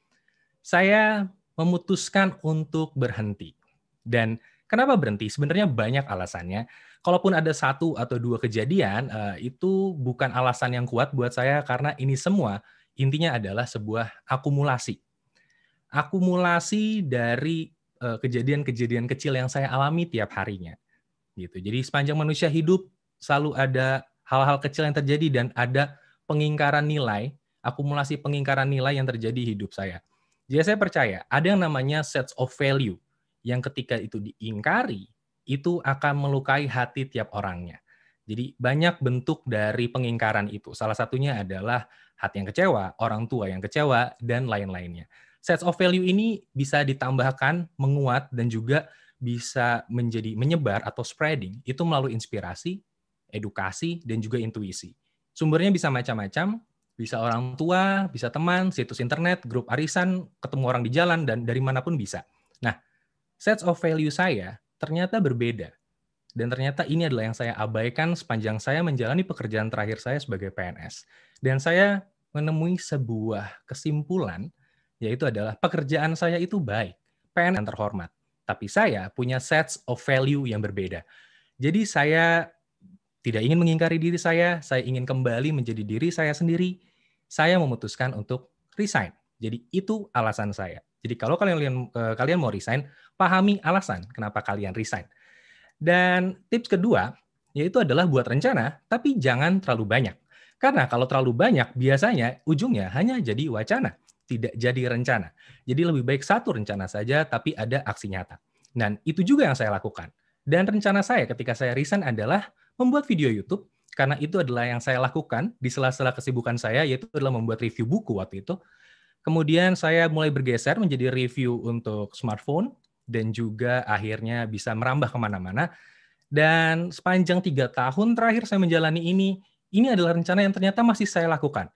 saya memutuskan untuk berhenti. Dan kenapa berhenti? Sebenarnya banyak alasannya. Kalaupun ada satu atau dua kejadian, itu bukan alasan yang kuat buat saya karena ini semua intinya adalah sebuah akumulasi. Akumulasi dari kejadian-kejadian kecil yang saya alami tiap harinya. Gitu. Jadi sepanjang manusia hidup selalu ada hal-hal kecil yang terjadi dan ada pengingkaran nilai, akumulasi pengingkaran nilai yang terjadi di hidup saya. Jadi saya percaya ada yang namanya sets of value yang ketika itu diingkari, itu akan melukai hati tiap orangnya. Jadi banyak bentuk dari pengingkaran itu. Salah satunya adalah hati yang kecewa, orang tua yang kecewa, dan lain-lainnya. Sets of value ini bisa ditambahkan, menguat, dan juga bisa menjadi menyebar atau spreading, itu melalui inspirasi, edukasi, dan juga intuisi. Sumbernya bisa macam-macam, bisa orang tua, bisa teman, situs internet, grup arisan, ketemu orang di jalan, dan dari manapun bisa. Nah, sets of value saya ternyata berbeda. Dan ternyata ini adalah yang saya abaikan sepanjang saya menjalani pekerjaan terakhir saya sebagai PNS. Dan saya menemui sebuah kesimpulan, yaitu adalah pekerjaan saya itu baik, PNS yang terhormat. Tapi saya punya sets of value yang berbeda. Jadi saya tidak ingin mengingkari diri saya ingin kembali menjadi diri saya sendiri. Saya memutuskan untuk resign. Jadi itu alasan saya. Jadi kalau kalian mau resign, pahami alasan kenapa kalian resign. Dan tips kedua, yaitu adalah buat rencana, tapi jangan terlalu banyak. Karena kalau terlalu banyak, biasanya ujungnya hanya jadi wacana, tidak jadi rencana. Jadi lebih baik satu rencana saja, tapi ada aksi nyata. Dan itu juga yang saya lakukan. Dan rencana saya ketika saya resign adalah membuat video YouTube, karena itu adalah yang saya lakukan di sela-sela kesibukan saya, yaitu adalah membuat review buku waktu itu. Kemudian saya mulai bergeser menjadi review untuk smartphone, dan juga akhirnya bisa merambah kemana-mana. Dan sepanjang 3 tahun terakhir saya menjalani ini, ini adalah rencana yang ternyata masih saya lakukan.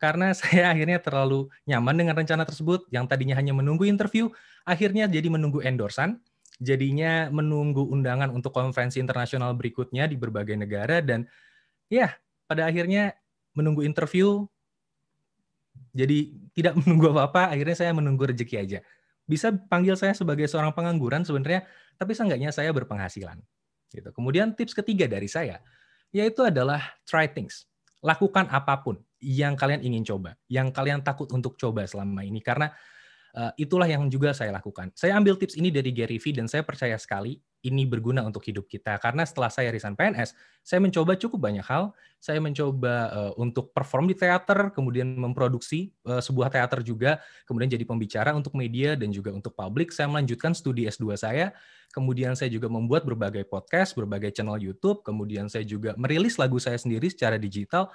Karena saya akhirnya terlalu nyaman dengan rencana tersebut, yang tadinya hanya menunggu interview, akhirnya jadi menunggu endorsan, jadinya menunggu undangan untuk konferensi internasional berikutnya di berbagai negara, dan ya, pada akhirnya menunggu interview, jadi tidak menunggu apa-apa, akhirnya saya menunggu rezeki aja. Bisa panggil saya sebagai seorang pengangguran sebenarnya, tapi seenggaknya saya berpenghasilan. Gitu. Kemudian tips ketiga dari saya, yaitu adalah try things. Lakukan apapun yang kalian ingin coba, yang kalian takut untuk coba selama ini, karena itulah yang juga saya lakukan. Saya ambil tips ini dari Gary Vee dan saya percaya sekali ini berguna untuk hidup kita. Karena setelah saya resign PNS, saya mencoba cukup banyak hal. Saya mencoba untuk perform di teater, kemudian memproduksi sebuah teater juga, kemudian jadi pembicara untuk media dan juga untuk publik. Saya melanjutkan studi S2 saya, kemudian saya juga membuat berbagai podcast, berbagai channel YouTube, kemudian saya juga merilis lagu saya sendiri secara digital,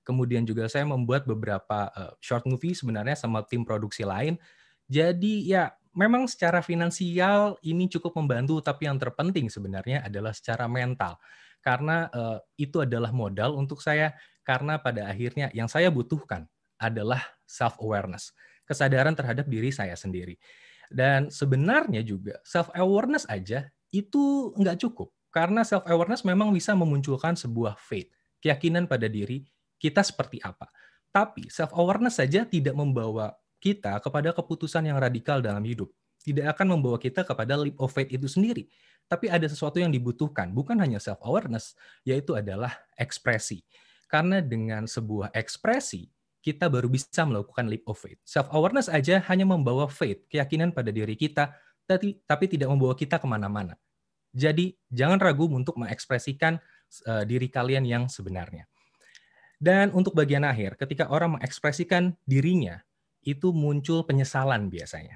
kemudian juga saya membuat beberapa short movie sebenarnya sama tim produksi lain. Jadi ya memang secara finansial ini cukup membantu, tapi yang terpenting sebenarnya adalah secara mental. Karena itu adalah modal untuk saya, karena pada akhirnya yang saya butuhkan adalah self-awareness, kesadaran terhadap diri saya sendiri. Dan sebenarnya juga self-awareness aja itu nggak cukup, karena self-awareness memang bisa memunculkan sebuah faith, keyakinan pada diri kita seperti apa. Tapi self-awareness saja tidak membawa kita kepada keputusan yang radikal dalam hidup. Tidak akan membawa kita kepada leap of faith itu sendiri. Tapi ada sesuatu yang dibutuhkan, bukan hanya self-awareness, yaitu adalah ekspresi. Karena dengan sebuah ekspresi, kita baru bisa melakukan leap of faith. Self-awareness aja hanya membawa faith, keyakinan pada diri kita, tapi tidak membawa kita kemana-mana. Jadi, jangan ragu untuk mengekspresikan diri kalian yang sebenarnya. Dan untuk bagian akhir, ketika orang mengekspresikan dirinya, itu muncul penyesalan biasanya.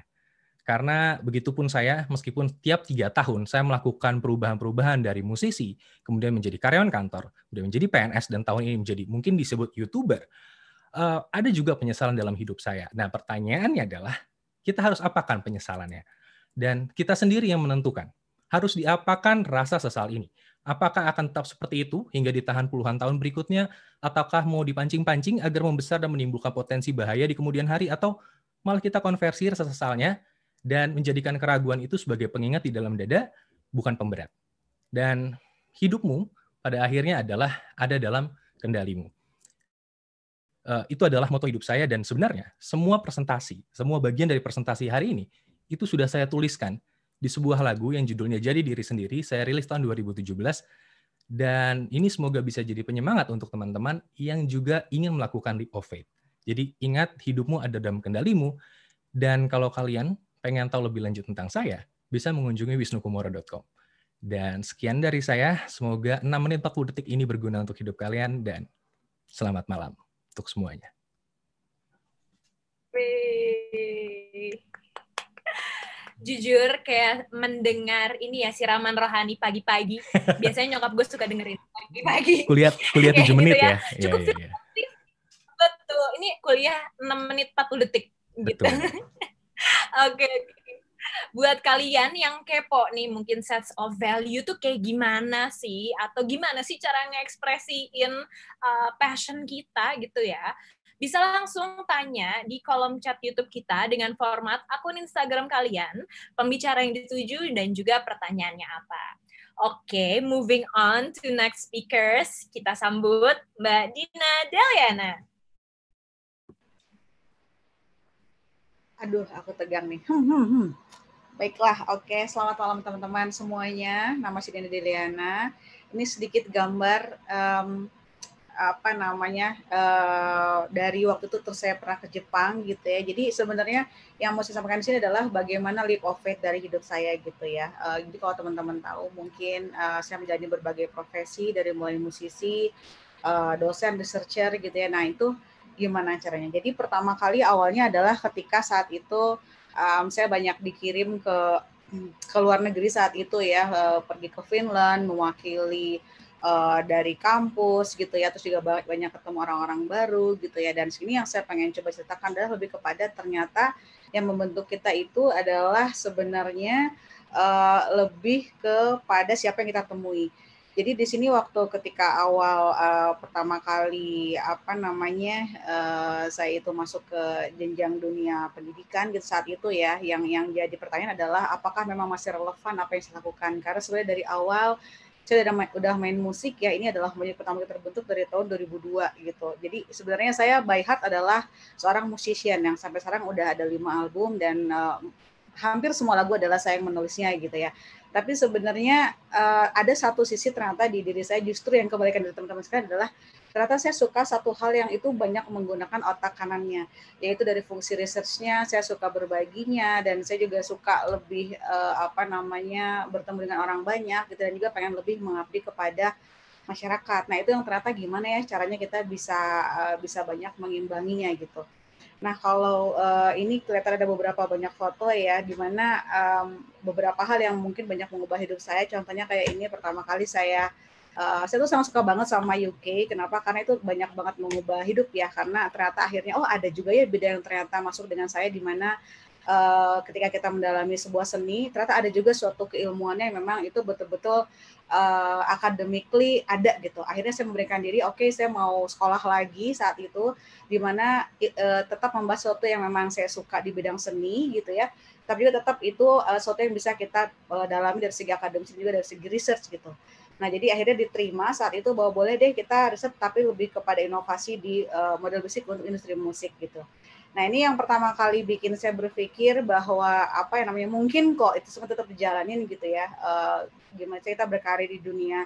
Karena begitupun saya, meskipun tiap 3 tahun saya melakukan perubahan-perubahan dari musisi, kemudian menjadi karyawan kantor, kemudian menjadi PNS, dan tahun ini menjadi mungkin disebut YouTuber, ada juga penyesalan dalam hidup saya. Nah, pertanyaannya adalah, kita harus apakan penyesalannya? Dan kita sendiri yang menentukan. Harus diapakan rasa sesal ini? Apakah akan tetap seperti itu hingga ditahan puluhan tahun berikutnya? Ataukah mau dipancing-pancing agar membesar dan menimbulkan potensi bahaya di kemudian hari? Atau malah kita konversi rasa sesalnya dan menjadikan keraguan itu sebagai pengingat di dalam dada, bukan pemberat. Dan hidupmu pada akhirnya adalah ada dalam kendalimu. Itu adalah moto hidup saya, dan sebenarnya semua presentasi, semua bagian dari presentasi hari ini, itu sudah saya tuliskan di sebuah lagu yang judulnya Jadi Diri Sendiri, saya rilis tahun 2017, dan ini semoga bisa jadi penyemangat untuk teman-teman yang juga ingin melakukan leap of faith. Jadi ingat, hidupmu ada dalam kendalimu, dan kalau kalian pengen tahu lebih lanjut tentang saya, bisa mengunjungi wisnukumoro.com. Dan sekian dari saya, semoga 6 menit 40 detik ini berguna untuk hidup kalian, dan selamat malam untuk semuanya. Jujur kayak mendengar ini ya, siraman rohani pagi-pagi. Biasanya nyokap gue suka dengerin pagi-pagi. Kuliah 7 menit gitu ya. Cukup ya. Betul. Ini kuliah 6 menit 40 detik gitu. Oke. Buat kalian yang kepo nih, mungkin sets of value tuh kayak gimana sih, atau gimana sih cara ngekspresiin passion kita gitu ya, bisa langsung tanya di kolom chat YouTube kita dengan format akun Instagram kalian, pembicara yang dituju, dan juga pertanyaannya apa. Oke, moving on to next speakers. Kita sambut Mbak Dina Deliana. Aduh, aku tegang nih. Baiklah, oke. Selamat malam teman-teman semuanya. Nama saya Dina Deliana. Ini sedikit gambar dari waktu itu terus saya pernah ke Jepang gitu ya. Jadi sebenarnya yang mau saya sampaikan di sini adalah bagaimana leap of faith dari hidup saya gitu ya. Jadi kalau teman-teman tahu, mungkin saya menjalani berbagai profesi, dari mulai musisi, dosen, researcher gitu ya. Nah itu gimana caranya? Jadi pertama kali awalnya adalah ketika saat itu saya banyak dikirim ke luar negeri saat itu ya, pergi ke Finland mewakili dari kampus gitu ya, terus juga banyak ketemu orang-orang baru gitu ya. Dan sini yang saya pengen coba ceritakan adalah lebih kepada ternyata yang membentuk kita itu adalah sebenarnya lebih kepada siapa yang kita temui. Jadi di sini waktu ketika awal pertama kali saya itu masuk ke jenjang dunia pendidikan gitu saat itu ya, yang jadi pertanyaan adalah apakah memang masih relevan apa yang saya lakukan, karena sebenarnya dari awal saya udah main musik ya, ini adalah musik pertama kali terbentuk dari tahun 2002 gitu. Jadi sebenarnya saya by heart adalah seorang musician yang sampai sekarang udah ada 5 album dan hampir semua lagu adalah saya yang menulisnya gitu ya. Tapi sebenarnya ada satu sisi ternyata di diri saya justru yang kebalikan dari teman-teman sekalian adalah ternyata saya suka satu hal yang itu banyak menggunakan otak kanannya, yaitu dari fungsi research-nya, saya suka berbaginya, dan saya juga suka lebih bertemu dengan orang banyak gitu, dan juga pengen lebih mengabdi kepada masyarakat. Nah itu yang ternyata gimana ya caranya kita bisa banyak mengimbanginya gitu. Nah kalau ini kelihatan ada beberapa banyak foto ya, di mana beberapa hal yang mungkin banyak mengubah hidup saya. Contohnya kayak ini pertama kali saya tuh sangat suka banget sama UK. Kenapa? Karena itu banyak banget mengubah hidup ya. Karena ternyata akhirnya ada juga ya bidang yang ternyata masuk dengan saya, di mana ketika kita mendalami sebuah seni, ternyata ada juga suatu keilmuannya yang memang itu betul-betul academically ada gitu. Akhirnya saya memberikan diri, saya mau sekolah lagi saat itu, di mana tetap membahas sesuatu yang memang saya suka di bidang seni gitu ya, tapi juga tetap itu sesuatu yang bisa kita dalami dari segi akademis juga dari segi research gitu. Nah jadi akhirnya diterima saat itu bahwa boleh deh kita riset tapi lebih kepada inovasi di model musik untuk industri musik gitu. Nah ini yang pertama kali bikin saya berpikir bahwa mungkin kok itu semua tetap dijalanin gitu ya, gimana kita berkarir di dunia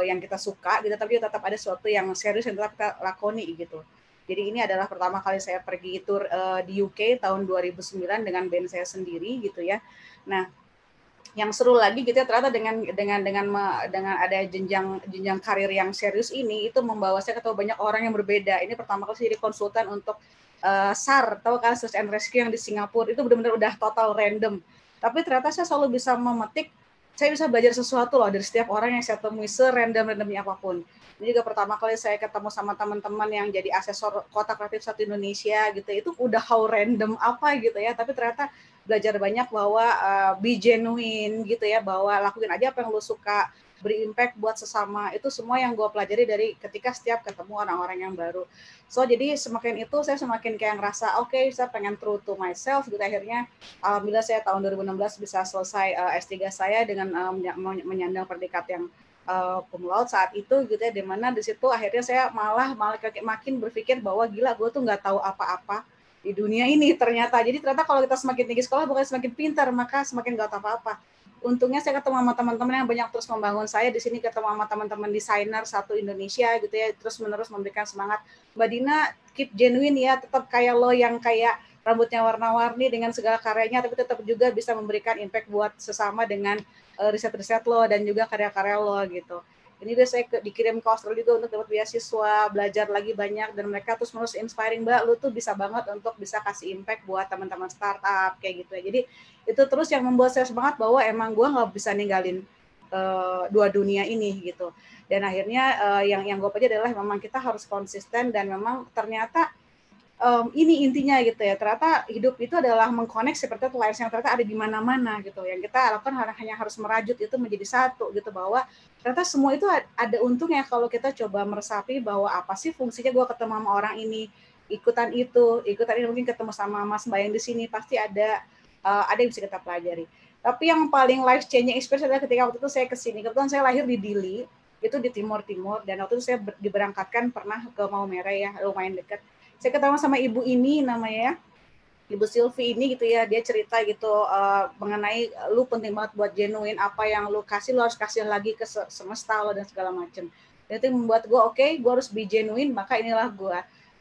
yang kita suka gitu, tapi tetap ada sesuatu yang serius yang tetap kita lakoni gitu. Jadi ini adalah pertama kali saya pergi tour di UK tahun 2009 dengan band saya sendiri gitu ya. Nah yang seru lagi gitu ya, ternyata dengan ada jenjang karir yang serius ini, itu membawa saya ketemu banyak orang yang berbeda. Ini pertama kali saya jadi konsultan untuk SAR, tahu kan, Search and Rescue yang di Singapura, itu benar-benar udah total random. Tapi ternyata saya selalu bisa memetik, saya bisa belajar sesuatu loh dari setiap orang yang saya temui, serandom-randomnya apapun. Ini juga pertama kali saya ketemu sama teman-teman yang jadi asesor Kota Kreatif Satu Indonesia gitu, itu udah how random apa gitu ya, tapi ternyata belajar banyak bahwa be genuine gitu ya, bahwa lakuin aja apa yang lo suka, beri impact buat sesama, itu semua yang gue pelajari dari ketika setiap ketemu orang-orang yang baru. So jadi semakin itu saya semakin kayak ngerasa saya pengen true to myself gitu. Akhirnya alhamdulillah saya tahun 2016 bisa selesai S3 saya dengan menyandang predikat yang cum laude saat itu gitu ya, dimana di situ akhirnya saya malah makin berpikir bahwa gila, gue tuh nggak tahu apa-apa di dunia ini ternyata. Jadi ternyata kalau kita semakin tinggi sekolah bukan semakin pintar, maka semakin nggak tahu apa-apa. Untungnya saya ketemu sama teman-teman yang banyak terus membangun saya di sini, ketemu sama teman-teman desainer satu Indonesia gitu ya, terus menerus memberikan semangat, Mbak Dina keep genuine ya, tetap kayak lo yang kayak rambutnya warna-warni dengan segala karyanya, tapi tetap juga bisa memberikan impact buat sesama dengan riset-riset lo dan juga karya-karya lo gitu. Ini udah saya dikirim ke Australia juga untuk dapat beasiswa, belajar lagi banyak, dan mereka terus menerus inspiring, Mbak, lu tuh bisa banget untuk bisa kasih impact buat teman-teman startup kayak gitu ya. Jadi itu terus yang membuat saya semangat bahwa emang gue nggak bisa ninggalin dua dunia ini gitu. Dan akhirnya yang gue pelajari adalah memang kita harus konsisten, dan memang ternyata ini intinya gitu ya, ternyata hidup itu adalah mengkonek seperti itu, yang ternyata ada di mana-mana gitu. Yang kita lakukan hanya harus merajut itu menjadi satu gitu, bahwa ternyata semua itu ada untungnya kalau kita coba meresapi bahwa apa sih fungsinya gue ketemu sama orang ini, ikutan ini mungkin ketemu sama Mas Bayang di sini, pasti ada yang bisa kita pelajari. Tapi yang paling life changing experience adalah ketika waktu itu saya kesini. Kebetulan saya lahir di Dili, itu di Timur, dan waktu itu saya diberangkatkan pernah ke Maumere ya, lumayan dekat. Saya ketemu sama ibu ini namanya Ibu Sylvie ini gitu ya, dia cerita gitu mengenai lu penting banget buat genuine, apa yang lu kasih lu harus kasih lagi ke semesta lo dan segala macam. Dan itu membuat gue gue harus be genuine, maka inilah gue.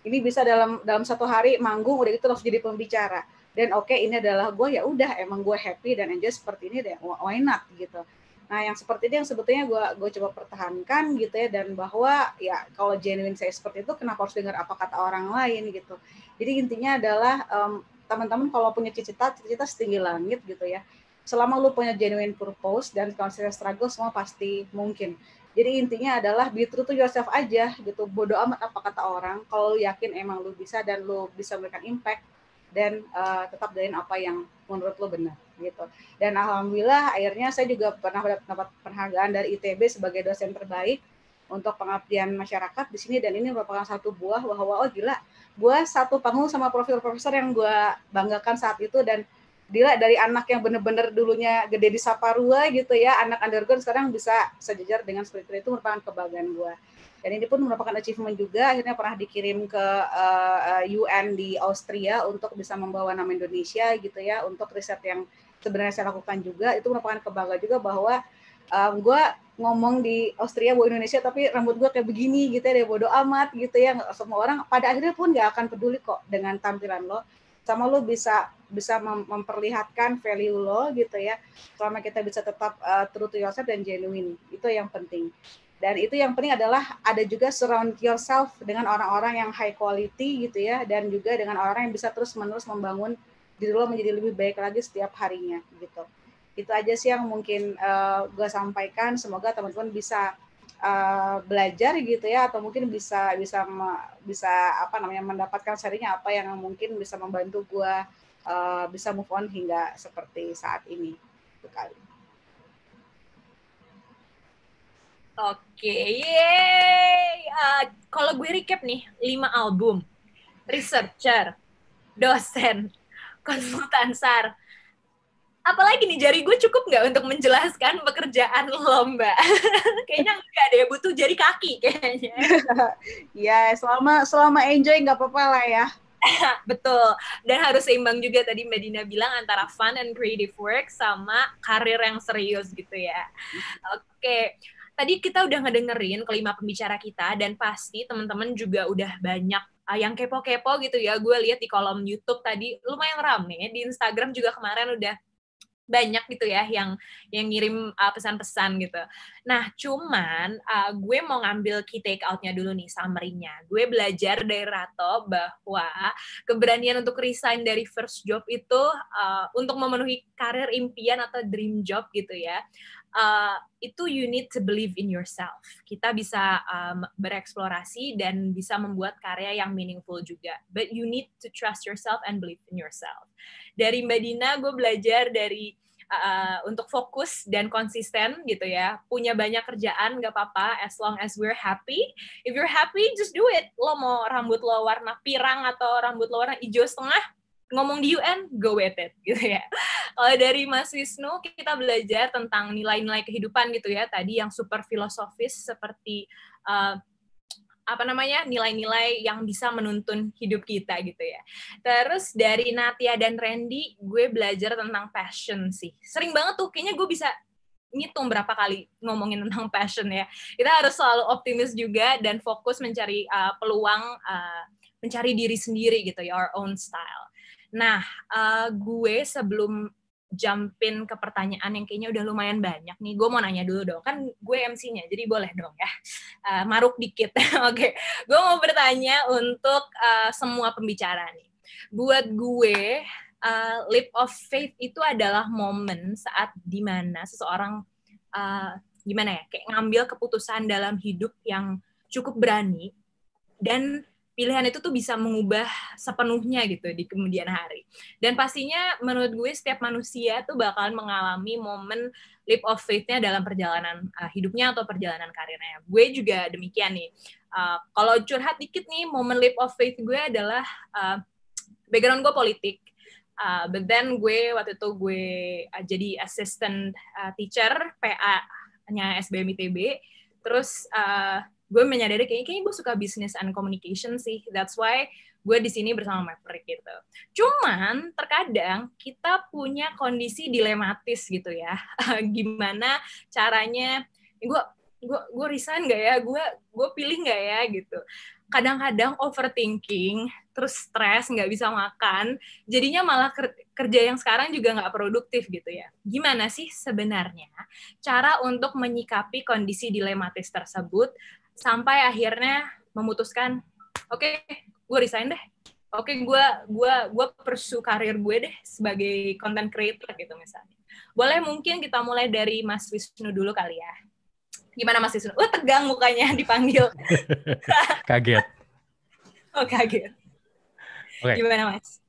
Ini bisa dalam satu hari manggung udah gitu langsung jadi pembicara. Dan ini adalah gue, ya udah emang gue happy dan enjoy seperti ini deh, why not gitu. Nah, yang seperti ini yang sebetulnya gue coba pertahankan gitu ya, dan bahwa ya kalau genuine saya seperti itu, kenapa harus dengar apa kata orang lain gitu. Jadi intinya adalah teman-teman kalau punya cita-cita setinggi langit gitu ya. Selama lu punya genuine purpose dan consistent struggle, semua pasti mungkin. Jadi intinya adalah be true to yourself aja gitu. Bodo amat apa kata orang. Kalau lu yakin emang lu bisa dan lu bisa memberikan impact, dan tetap jalanin apa yang menurut lu benar. gitu. Dan alhamdulillah akhirnya saya juga pernah dapat penghargaan dari ITB sebagai dosen terbaik untuk pengabdian masyarakat di sini, dan ini merupakan satu buah bahwa gue satu panggung sama profesor yang gue banggakan saat itu. Dan Dila dari anak yang benar-benar dulunya gede di Saparua gitu ya, anak underground sekarang bisa sejajar dengan seperti itu, merupakan kebanggaan gue. Dan ini pun merupakan achievement juga, akhirnya pernah dikirim ke UN di Austria untuk bisa membawa nama Indonesia gitu ya, untuk riset yang sebenarnya saya lakukan juga. Itu merupakan kebanggaan juga bahwa gue ngomong di Austria bahwa Indonesia, tapi rambut gue kayak begini gitu ya, bodo amat gitu ya. Semua orang pada akhirnya pun gak akan peduli kok dengan tampilan lo, sama lo bisa memperlihatkan value lo gitu ya, selama kita bisa tetap true to yourself dan genuine. Itu yang penting. Dan itu yang penting adalah ada juga surround yourself dengan orang-orang yang high quality gitu ya, dan juga dengan orang yang bisa terus-menerus membangun diri lo menjadi lebih baik lagi setiap harinya gitu. Itu aja sih yang mungkin gue sampaikan. Semoga teman-teman bisa belajar gitu ya, atau mungkin bisa mendapatkan sharingnya apa yang mungkin bisa membantu gue bisa move on hingga seperti saat ini. Itu kali. Oke, yeay. Kalau gue recap nih, 5 album, researcher, dosen, konsultan SAR. Apalagi nih, jari gue cukup nggak untuk menjelaskan pekerjaan lo, Mbak? Kayaknya nggak deh, butuh jari kaki kayaknya. Ya, selama enjoy nggak apa-apa lah ya. Betul, dan harus seimbang juga tadi Mbak Dina bilang antara fun and creative work sama karir yang serius gitu ya. Oke, tadi kita udah ngedengerin kelima pembicara kita, dan pasti teman-teman juga udah banyak yang kepo-kepo gitu ya. Gue lihat di kolom YouTube tadi lumayan rame, di Instagram juga kemarin udah banyak gitu ya yang ngirim pesan-pesan gitu. Nah, cuman gue mau ngambil key take out-nya dulu nih, summary-nya. Gue belajar dari Rato bahwa keberanian untuk resign dari first job itu untuk memenuhi karir impian atau dream job gitu ya. Itu you need to believe in yourself. Kita bisa bereksplorasi dan bisa membuat karya yang meaningful juga. But you need to trust yourself and believe in yourself. Dari Mbak Dina, gue belajar dari untuk fokus dan konsisten gitu ya. Punya banyak kerjaan gak apa-apa, as long as we're happy. If you're happy, just do it. Lo mau rambut lo warna pirang atau rambut lo warna hijau setengah, ngomong di UN, go with it gitu ya. Kalau dari Mas Wisnu, kita belajar tentang nilai-nilai kehidupan gitu ya. Tadi yang super filosofis seperti nilai-nilai yang bisa menuntun hidup kita gitu ya. Terus dari Natia dan Randy, gue belajar tentang passion sih. Sering banget tuh, kayaknya gue bisa ngitung berapa kali ngomongin tentang passion ya. Kita harus selalu optimis juga dan fokus mencari peluang, mencari diri sendiri gitu ya, our own style. Nah, gue sebelum jumpin ke pertanyaan yang kayaknya udah lumayan banyak nih, gue mau nanya dulu dong, kan gue MC-nya, jadi boleh dong ya, maruk dikit. Oke, gue mau bertanya untuk semua pembicara nih. Buat gue, leap of faith itu adalah momen saat dimana seseorang, kayak ngambil keputusan dalam hidup yang cukup berani, dan pilihan itu tuh bisa mengubah sepenuhnya gitu di kemudian hari. Dan pastinya menurut gue setiap manusia tuh bakalan mengalami momen leap of faith-nya dalam perjalanan hidupnya atau perjalanan karirnya. Gue juga demikian nih. Kalau curhat dikit nih, momen leap of faith gue adalah background gue politik. But then gue waktu itu gue jadi assistant teacher PA-nya SBM ITB. Terus gue menyadari kayaknya gue suka business and communication sih. That's why gue di sini bersama Maverick gitu. Cuman terkadang kita punya kondisi dilematis gitu ya. Gimana caranya? Gue resign nggak ya? Gue pilih nggak ya gitu. Kadang-kadang overthinking, terus stres, nggak bisa makan, jadinya malah kerja yang sekarang juga nggak produktif gitu ya. Gimana sih sebenarnya cara untuk menyikapi kondisi dilematis tersebut sampai akhirnya memutuskan, oke, gue resign deh. Oke, gue pursue karir gue deh sebagai content creator gitu misalnya. Boleh mungkin kita mulai dari Mas Wisnu dulu kali ya. Gimana Mas Wisnu? Tegang mukanya dipanggil. Kaget. Oh, kaget. Okay. Gimana Mas?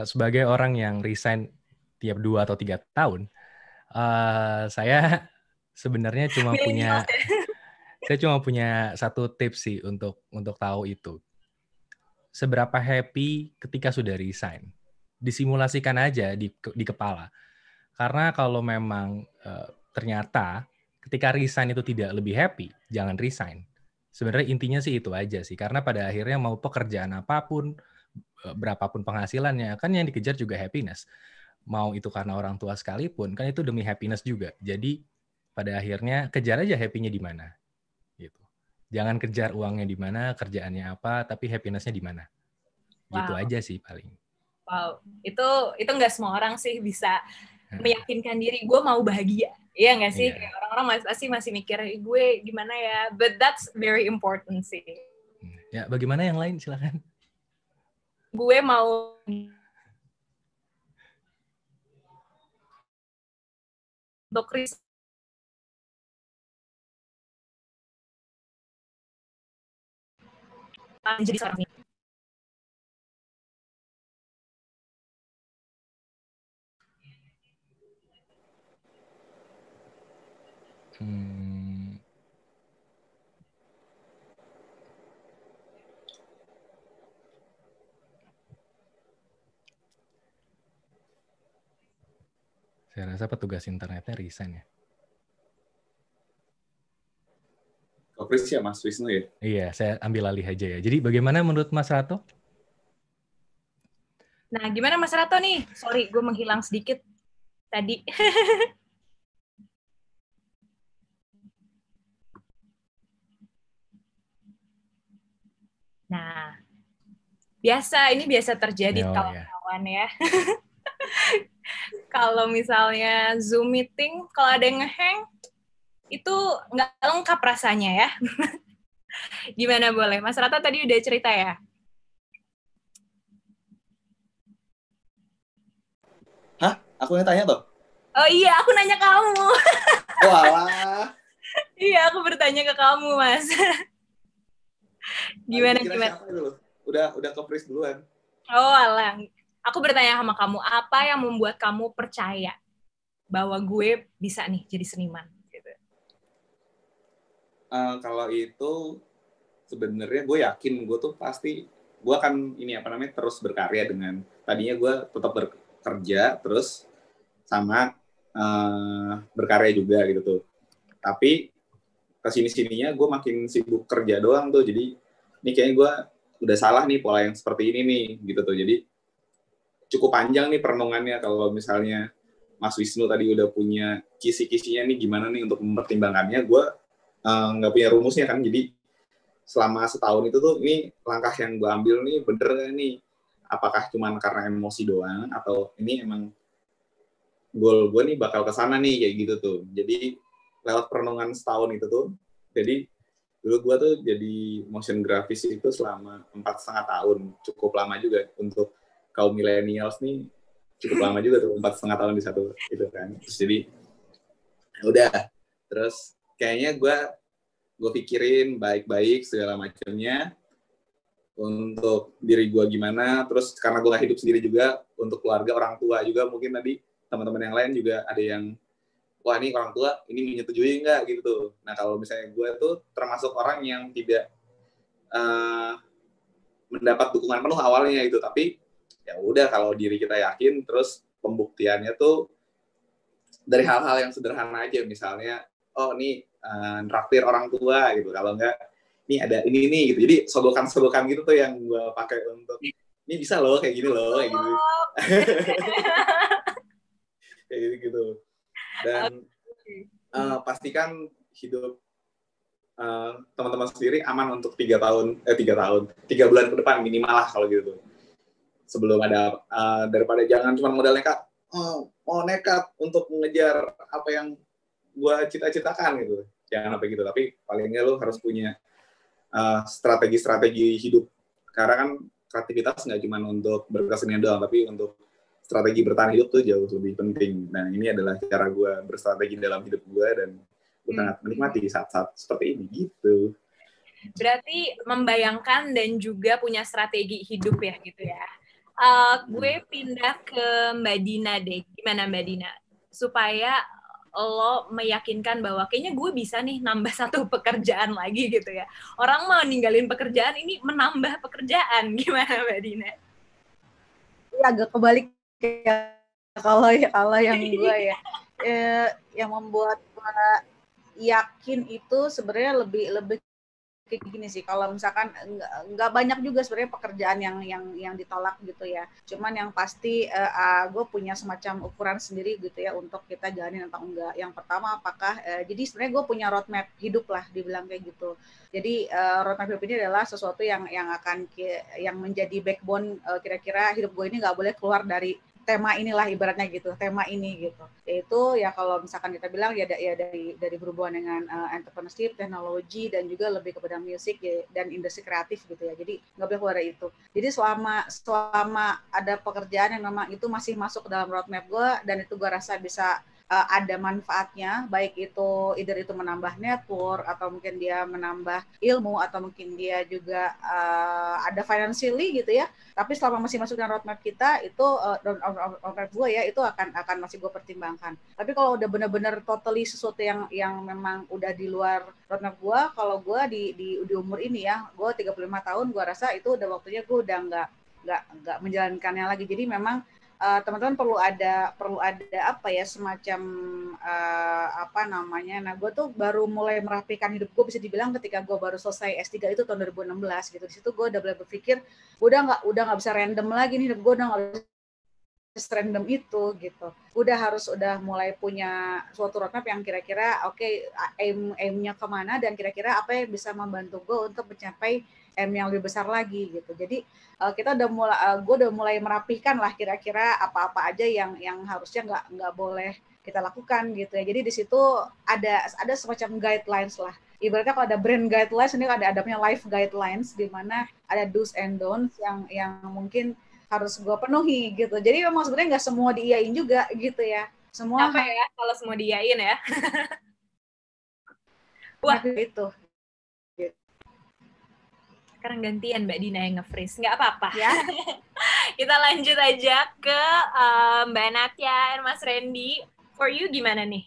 Sebagai orang yang resign tiap 2 atau 3 tahun, saya sebenarnya cuma punya satu tips sih untuk tahu itu. Seberapa happy ketika sudah resign. Disimulasikan aja di kepala. Karena kalau memang ternyata ketika resign itu tidak lebih happy, jangan resign. Sebenarnya intinya sih itu aja sih. Karena pada akhirnya mau pekerjaan apapun, berapapun penghasilannya, kan yang dikejar juga happiness. Mau itu karena orang tua sekalipun, kan itu demi happiness juga. Jadi pada akhirnya kejar aja happy-nya di mana. Gitu. Jangan kejar uangnya di mana, kerjaannya apa, tapi happiness-nya di mana. Gitu aja sih paling. Wow, itu nggak semua orang sih bisa meyakinkan diri gue mau bahagia. Iya nggak sih? Kayak orang-orang masih mikir gue gimana ya. But that's very important sih. Ya, bagaimana yang lain? Silakan. Gue mau untuk riset. Jadi seorang ini. Saya rasa petugas internetnya resign ya. Kopris ya Mas Wisnu ya? Iya, saya ambil alih aja ya. Jadi bagaimana menurut Mas Rato? Nah, gimana Mas Rato nih? Sorry, gue menghilang sedikit tadi. Nah, ini biasa terjadi kawan-kawan ya. Kalau misalnya Zoom meeting, kalau ada yang nge-hang, itu nggak lengkap rasanya ya. Gimana boleh? Mas Rato tadi udah cerita ya? Hah? Aku yang tanya toh? Oh iya, aku nanya kamu. Walah. Iya, aku bertanya ke kamu, Mas. Gimana? Siapa itu? Udah Kopris duluan. Oh, alah. Aku bertanya sama kamu, apa yang membuat kamu percaya bahwa gue bisa nih jadi seniman? Gitu. Kalau itu sebenarnya gue yakin gue tuh pasti gue akan terus berkarya dengan tadinya gue tetap bekerja terus sama berkarya juga gitu tuh. Tapi kesini-sininya gue makin sibuk kerja doang tuh, jadi ini kayaknya gue udah salah nih pola yang seperti ini nih gitu tuh. Jadi cukup panjang nih perenungannya kalau misalnya Mas Wisnu tadi udah punya kisi-kisinya nih gimana nih untuk mempertimbangkannya, gue nggak punya rumusnya kan. Jadi selama setahun itu tuh ini langkah yang gue ambil nih bener gak nih, apakah cuman karena emosi doang atau ini emang goal gue nih bakal kesana nih kayak gitu tuh. Jadi lewat perenungan setahun itu tuh, jadi dulu gue tuh jadi motion grafis itu selama 4,5 tahun, cukup lama juga untuk kaum millennials nih, cukup lama juga tuh 4,5 tahun di satu itu kan. Terus jadi udah, terus kayaknya gue pikirin baik-baik segala macamnya untuk diri gue gimana, terus karena gue gak hidup sendiri juga, untuk keluarga, orang tua juga mungkin tadi teman-teman yang lain juga ada yang wah ini orang tua ini menyetujui nggak gitu. Nah kalau misalnya gue tuh termasuk orang yang tidak mendapat dukungan penuh awalnya itu, tapi ya udah kalau diri kita yakin, terus pembuktiannya tuh dari hal-hal yang sederhana aja, misalnya oh ini traktir orang tua gitu, kalau enggak ini ada ini nih gitu. Jadi sogokan-sogokan gitu tuh yang gue pakai untuk ini bisa loh kayak gini loh kayak gitu. Kayak gitu. Dan pastikan hidup teman-teman sendiri aman untuk 3 bulan ke depan minimal lah kalau gitu. Sebelum ada daripada jangan cuma modal nekat, mau nekat untuk mengejar apa yang gue cita-citakan gitu. Jangan sampai gitu, tapi palingnya lo harus punya strategi-strategi hidup. Karena kan kreativitas nggak cuma untuk berkesenian doang, tapi untuk strategi bertahan hidup tuh jauh lebih penting. Nah, ini adalah cara gue berstrategi dalam hidup gue, dan gue sangat menikmati saat-saat seperti ini, gitu. Berarti membayangkan dan juga punya strategi hidup ya, gitu ya. gue pindah ke Mbak Dina deh. Gimana Mbak Dina? Supaya lo meyakinkan bahwa kayaknya gue bisa nih nambah satu pekerjaan lagi gitu ya. Orang mau ninggalin pekerjaan, ini menambah pekerjaan. Gimana Mbak Dina? Ya, agak kebalik ya kalau yang gue ya. Yang membuat gue yakin itu sebenarnya lebih kayak gini sih, kalau misalkan nggak banyak juga sebenarnya pekerjaan yang ditolak gitu ya, cuman yang pasti gue punya semacam ukuran sendiri gitu ya untuk kita jalanin atau enggak. Yang pertama apakah jadi sebenarnya gue punya roadmap hidup lah dibilang kayak gitu. Jadi roadmap hidup ini adalah sesuatu yang menjadi backbone, kira-kira hidup gue ini nggak boleh keluar dari tema inilah, ibaratnya gitu, tema ini gitu. Yaitu ya kalau misalkan kita bilang ya dari berhubungan dengan entrepreneurship, teknologi, dan juga lebih kepada musik ya, dan industri kreatif gitu ya. Jadi nggak boleh keluar dari itu. Jadi selama ada pekerjaan yang memang itu masih masuk ke dalam roadmap gue, dan itu gue rasa bisa ada manfaatnya, baik itu either itu menambah network, atau mungkin dia menambah ilmu, atau mungkin dia juga ada financially gitu ya. Tapi selama masih masuk dalam roadmap kita, itu roadmap gue ya, itu akan masih gue pertimbangkan. Tapi kalau udah benar-benar totally sesuatu yang memang udah di luar roadmap gue, kalau gue di umur ini ya, gue 35 tahun, gue rasa itu udah waktunya gue udah nggak menjalankannya lagi. Jadi memang teman-teman perlu ada apa ya, semacam nah gue tuh baru mulai merapikan hidup gue bisa dibilang ketika gue baru selesai S3 itu tahun 2016 gitu. Di situ gue udah mulai berpikir udah nggak bisa random lagi nih hidup gue, udah nggak bisa random itu gitu. Udah mulai punya suatu roadmap yang kira-kira aim-nya kemana, dan kira-kira apa yang bisa membantu gue untuk mencapai aim yang lebih besar lagi gitu. Jadi gue udah mulai merapihkan lah kira-kira apa-apa aja yang harusnya nggak boleh kita lakukan gitu ya. Jadi di situ ada semacam guidelines lah. Ibaratnya kalau ada brand guidelines, ini adanya life guidelines, di mana ada do's and don'ts yang mungkin harus gue penuhi gitu. Jadi memang sebenarnya nggak semua diiyain juga gitu ya. Semua apa ya kalau semua diiyain ya. Wah itu. Sekarang gantian Mbak Dina yang nge-freeze, nggak apa-apa ya. Kita lanjut aja ke Mbak Natya dan Mas Randy. For you gimana nih?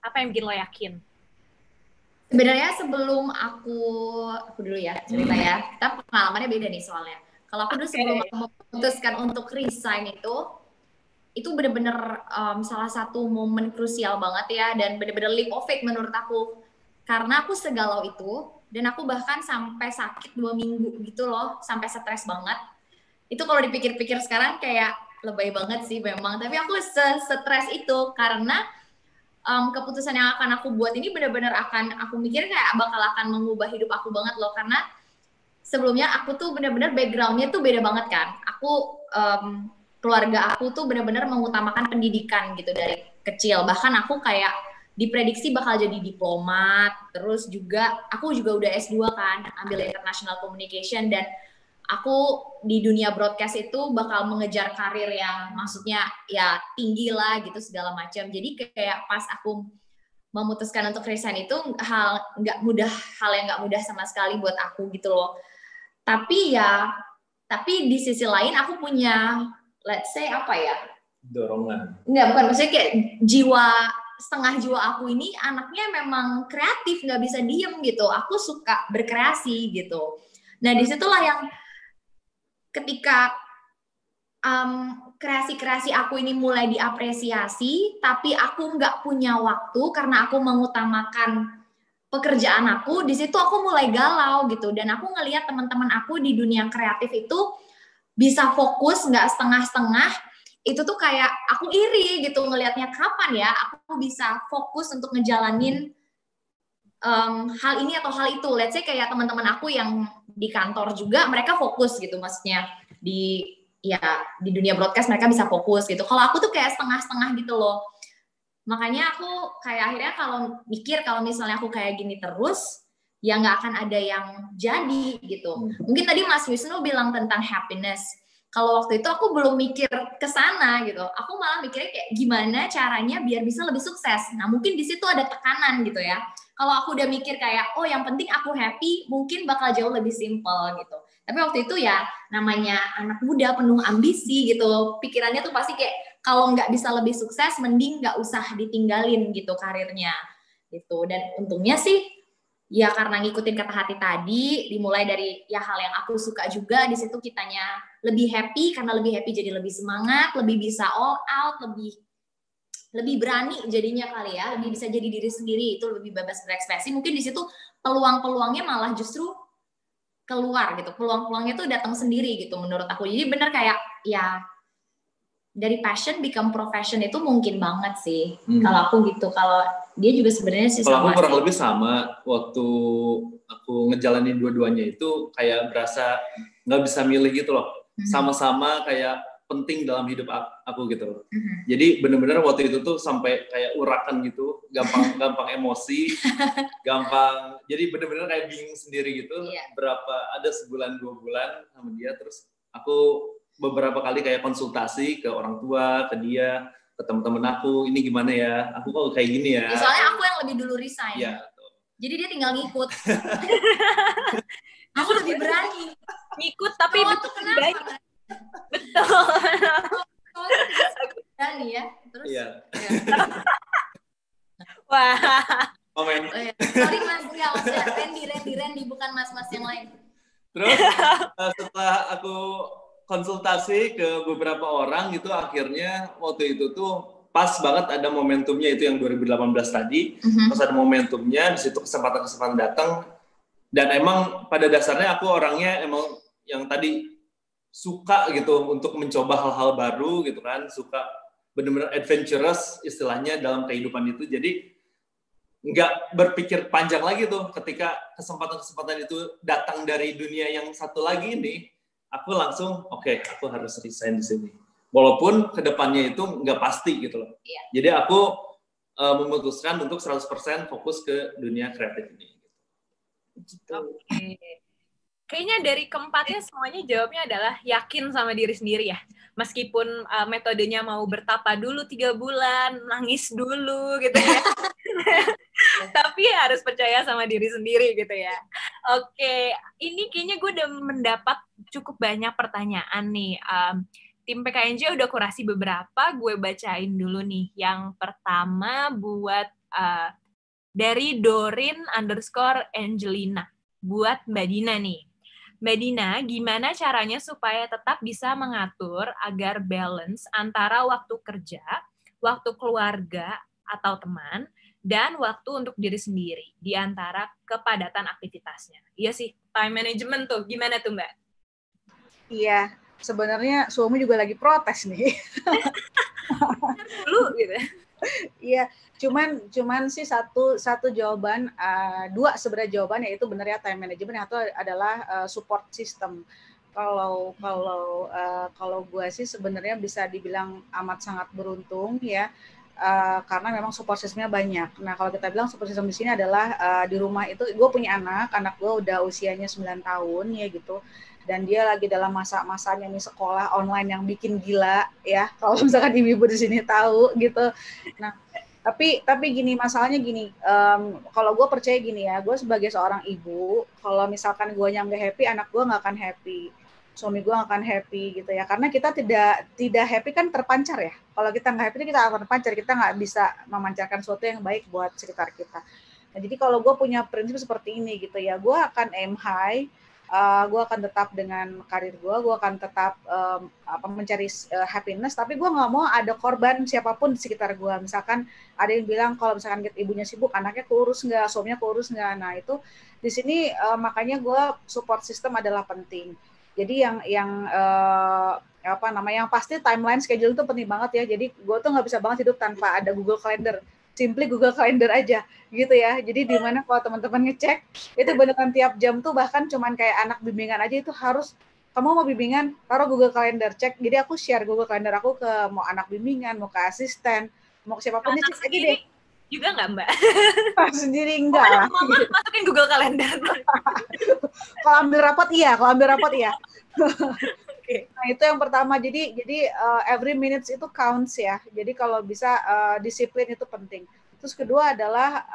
Apa yang bikin lo yakin? Sebenarnya sebelum aku dulu ya cerita ya, kita pengalamannya beda nih soalnya. Kalau aku dulu sebelum aku memutuskan untuk resign itu bener-bener salah satu momen krusial banget ya, dan bener-bener leap of faith menurut aku. Karena aku segalau itu, dan aku bahkan sampai sakit 2 minggu gitu loh, sampai stres banget. Itu kalau dipikir-pikir sekarang kayak lebay banget sih memang, tapi aku stres itu karena keputusan yang akan aku buat ini benar-benar aku mikir kayak bakal akan mengubah hidup aku banget loh. Karena sebelumnya aku tuh benar-benar background-nya tuh beda banget kan. Aku keluarga aku tuh benar-benar mengutamakan pendidikan gitu dari kecil. Bahkan aku kayak diprediksi bakal jadi diplomat, terus juga aku juga udah S2 kan, ambil International Communication, dan aku di dunia broadcast itu bakal mengejar karir yang maksudnya ya tinggi lah gitu segala macam. Jadi kayak pas aku memutuskan untuk resign itu hal yang nggak mudah sama sekali buat aku gitu loh. Tapi di sisi lain aku punya, let's say apa ya? Dorongan. Bukan, maksudnya kayak setengah jiwa aku ini anaknya memang kreatif, nggak bisa diem gitu. Aku suka berkreasi gitu. Nah disitulah yang ketika kreasi-kreasi aku ini mulai diapresiasi, tapi aku nggak punya waktu karena aku mengutamakan pekerjaan aku, di situ aku mulai galau gitu. Dan aku ngelihat teman-teman aku di dunia kreatif itu bisa fokus, nggak setengah-setengah. Itu tuh kayak aku iri gitu ngelihatnya, kapan ya aku bisa fokus untuk ngejalanin hal ini atau hal itu. Let's say kayak teman-teman aku yang di kantor juga mereka fokus gitu, maksudnya di dunia broadcast mereka bisa fokus gitu. Kalau aku tuh kayak setengah-setengah gitu loh. Makanya aku kayak akhirnya kalau mikir kalau misalnya aku kayak gini terus ya nggak akan ada yang jadi gitu. Mungkin tadi Mas Wisnu bilang tentang happiness. Kalau waktu itu aku belum mikir ke sana gitu. Aku malah mikirnya kayak gimana caranya biar bisa lebih sukses. Nah, mungkin di situ ada tekanan gitu ya. Kalau aku udah mikir kayak, oh yang penting aku happy, mungkin bakal jauh lebih simple gitu. Tapi waktu itu ya namanya anak muda penuh ambisi gitu, pikirannya tuh pasti kayak kalau nggak bisa lebih sukses, mending nggak usah ditinggalin gitu karirnya gitu. Dan untungnya sih ya karena ngikutin kata hati tadi, dimulai dari ya hal yang aku suka juga, di situ kitanya lebih happy, karena lebih happy jadi lebih semangat, lebih bisa all out, lebih berani jadinya kali ya, lebih bisa jadi diri sendiri, itu lebih bebas berekspresi. Mungkin di situ peluang-peluangnya malah justru keluar gitu, peluang-peluangnya tuh datang sendiri gitu menurut aku. Jadi bener kayak ya dari passion become profession itu mungkin banget sih. Kalau aku gitu, kalau dia juga sebenarnya sih kalau sama. Aku kurang lebih sama, waktu aku ngejalanin dua-duanya itu kayak berasa nggak bisa milih gitu loh. Sama-sama kayak penting dalam hidup aku gitu. Jadi benar-benar waktu itu tuh sampai kayak urakan gitu, gampang emosi, gampang. Jadi benar-benar kayak bingung sendiri gitu. Berapa ada sebulan 2 bulan sama dia, terus aku beberapa kali kayak konsultasi ke orang tua, ke dia, ke teman-teman aku, ini gimana ya? Aku kok kayak gini ya? Soalnya aku yang lebih dulu resign. Iya. Jadi dia tinggal ngikut. Aku lebih berani. Ngikut tapi betul baik. Betul. Berani ya. Terus. Iya. Wah. Komen. Sorry Mas, enggak maksudnya Randy bukan mas-mas yang lain. Terus setelah aku konsultasi ke beberapa orang gitu, akhirnya waktu itu tuh pas banget ada momentumnya, itu yang 2018 tadi. Pas ada momentumnya, di situ kesempatan-kesempatan datang. Dan emang pada dasarnya aku orangnya emang yang tadi suka gitu untuk mencoba hal-hal baru gitu kan, suka benar-benar adventurous istilahnya dalam kehidupan itu. Jadi nggak berpikir panjang lagi tuh ketika kesempatan-kesempatan itu datang dari dunia yang satu lagi ini, aku langsung oke, aku harus resign di sini. Walaupun kedepannya itu nggak pasti gitu loh. Jadi aku memutuskan untuk 100% fokus ke dunia kreatif ini. Gitu. Oke. Kayaknya dari keempatnya semuanya jawabnya adalah yakin sama diri sendiri ya. Meskipun metodenya mau bertapa dulu 3 bulan, nangis dulu gitu ya. Tapi harus percaya sama diri sendiri gitu ya. Oke, ini kayaknya gue udah mendapat cukup banyak pertanyaan nih. Tim PKNJ udah kurasi beberapa, gue bacain dulu nih. Yang pertama buat dari Dorin_Angelina. Buat Mbak Dina nih. Mbak Dina, gimana caranya supaya tetap bisa mengatur agar balance antara waktu kerja, waktu keluarga atau teman, dan waktu untuk diri sendiri di antara kepadatan aktivitasnya? Iya sih, time management tuh. Gimana tuh, Mbak? Iya, sebenarnya suami juga lagi protes nih. Dulu gitu. Iya, cuman sih satu jawaban, dua sebenarnya jawaban, yaitu benar ya, time management, atau adalah support system. Kalau gue sih sebenarnya bisa dibilang amat sangat beruntung ya, karena memang support systemnya banyak. Nah, kalau kita bilang support system di sini adalah di rumah itu, gue punya anak gue udah usianya 9 tahun ya gitu. Dan dia lagi dalam masa-masanya nih sekolah online yang bikin gila ya, kalau misalkan ibu-ibu di sini tahu gitu. Nah, tapi gini, masalahnya gini, kalau gue percaya gini ya, gue sebagai seorang ibu, kalau misalkan gue yang nggak happy, anak gue nggak akan happy, suami gue nggak akan happy gitu ya, karena kita tidak happy kan terpancar ya. Kalau kita nggak happy, kita akan terpancar, kita nggak bisa memancarkan sesuatu yang baik buat sekitar kita. Nah, jadi kalau gue punya prinsip seperti ini gitu ya, gue akan aim high. Gue akan tetap dengan karir gue akan tetap mencari happiness, tapi gue nggak mau ada korban siapapun di sekitar gue. Misalkan ada yang bilang kalau misalkan ibunya sibuk, anaknya keurus nggak, suaminya keurus nggak. Nah itu di sini makanya gue support system adalah penting. Jadi yang pasti timeline schedule itu penting banget ya. Jadi gue tuh nggak bisa banget hidup tanpa ada Google Calendar. Simply Google Calendar aja gitu ya. Jadi di mana kalau teman-teman ngecek itu beneran tiap jam tuh, bahkan cuman kayak anak bimbingan aja itu harus, kamu mau bimbingan taruh Google Calendar, cek. Jadi aku share Google Calendar aku ke mau anak bimbingan, mau ke asisten, mau ke siapapun, cek aja deh. Juga nggak, Mbak? Sendiri enggak lah. Masukin Google Calendar. Kalau ambil rapat iya. Nah itu yang pertama. Jadi every minutes itu counts ya. Jadi kalau bisa disiplin itu penting. Terus kedua adalah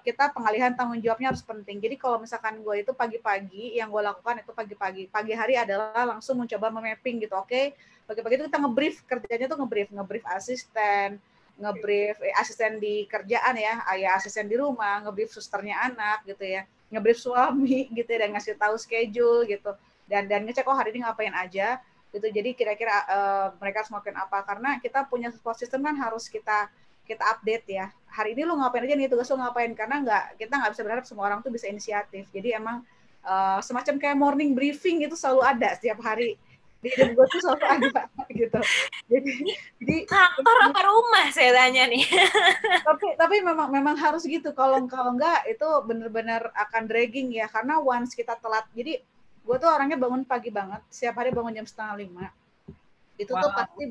kita pengalihan tanggung jawabnya harus penting. Jadi kalau misalkan gue itu pagi-pagi, yang gue lakukan itu pagi-pagi. Pagi hari adalah langsung mencoba memapping gitu. Oke, pagi-pagi itu kita ngebrief, kerjanya tuh ngebrief asisten, ngebrief asisten di kerjaan ya asisten di rumah, ngebrief susternya anak gitu ya, ngebrief suami gitu ya, dan ngasih tahu schedule gitu. Dan ngecek hari ini ngapain aja gitu. Jadi kira-kira mereka harus ngapain apa, karena kita punya support system kan harus kita update ya. Hari ini lu ngapain aja nih, tugas lu ngapain, karena kita nggak bisa berharap semua orang tuh bisa inisiatif. Jadi emang semacam kayak morning briefing itu selalu ada setiap hari. Di hidup gue tuh selalu ada gitu. Jadi kantor apa rumah saya tanya nih. tapi memang harus gitu. Kalau enggak itu benar-benar akan dragging ya, karena once kita telat. Jadi gue tuh orangnya bangun pagi banget, setiap hari bangun jam 4:30. Itu tuh pasti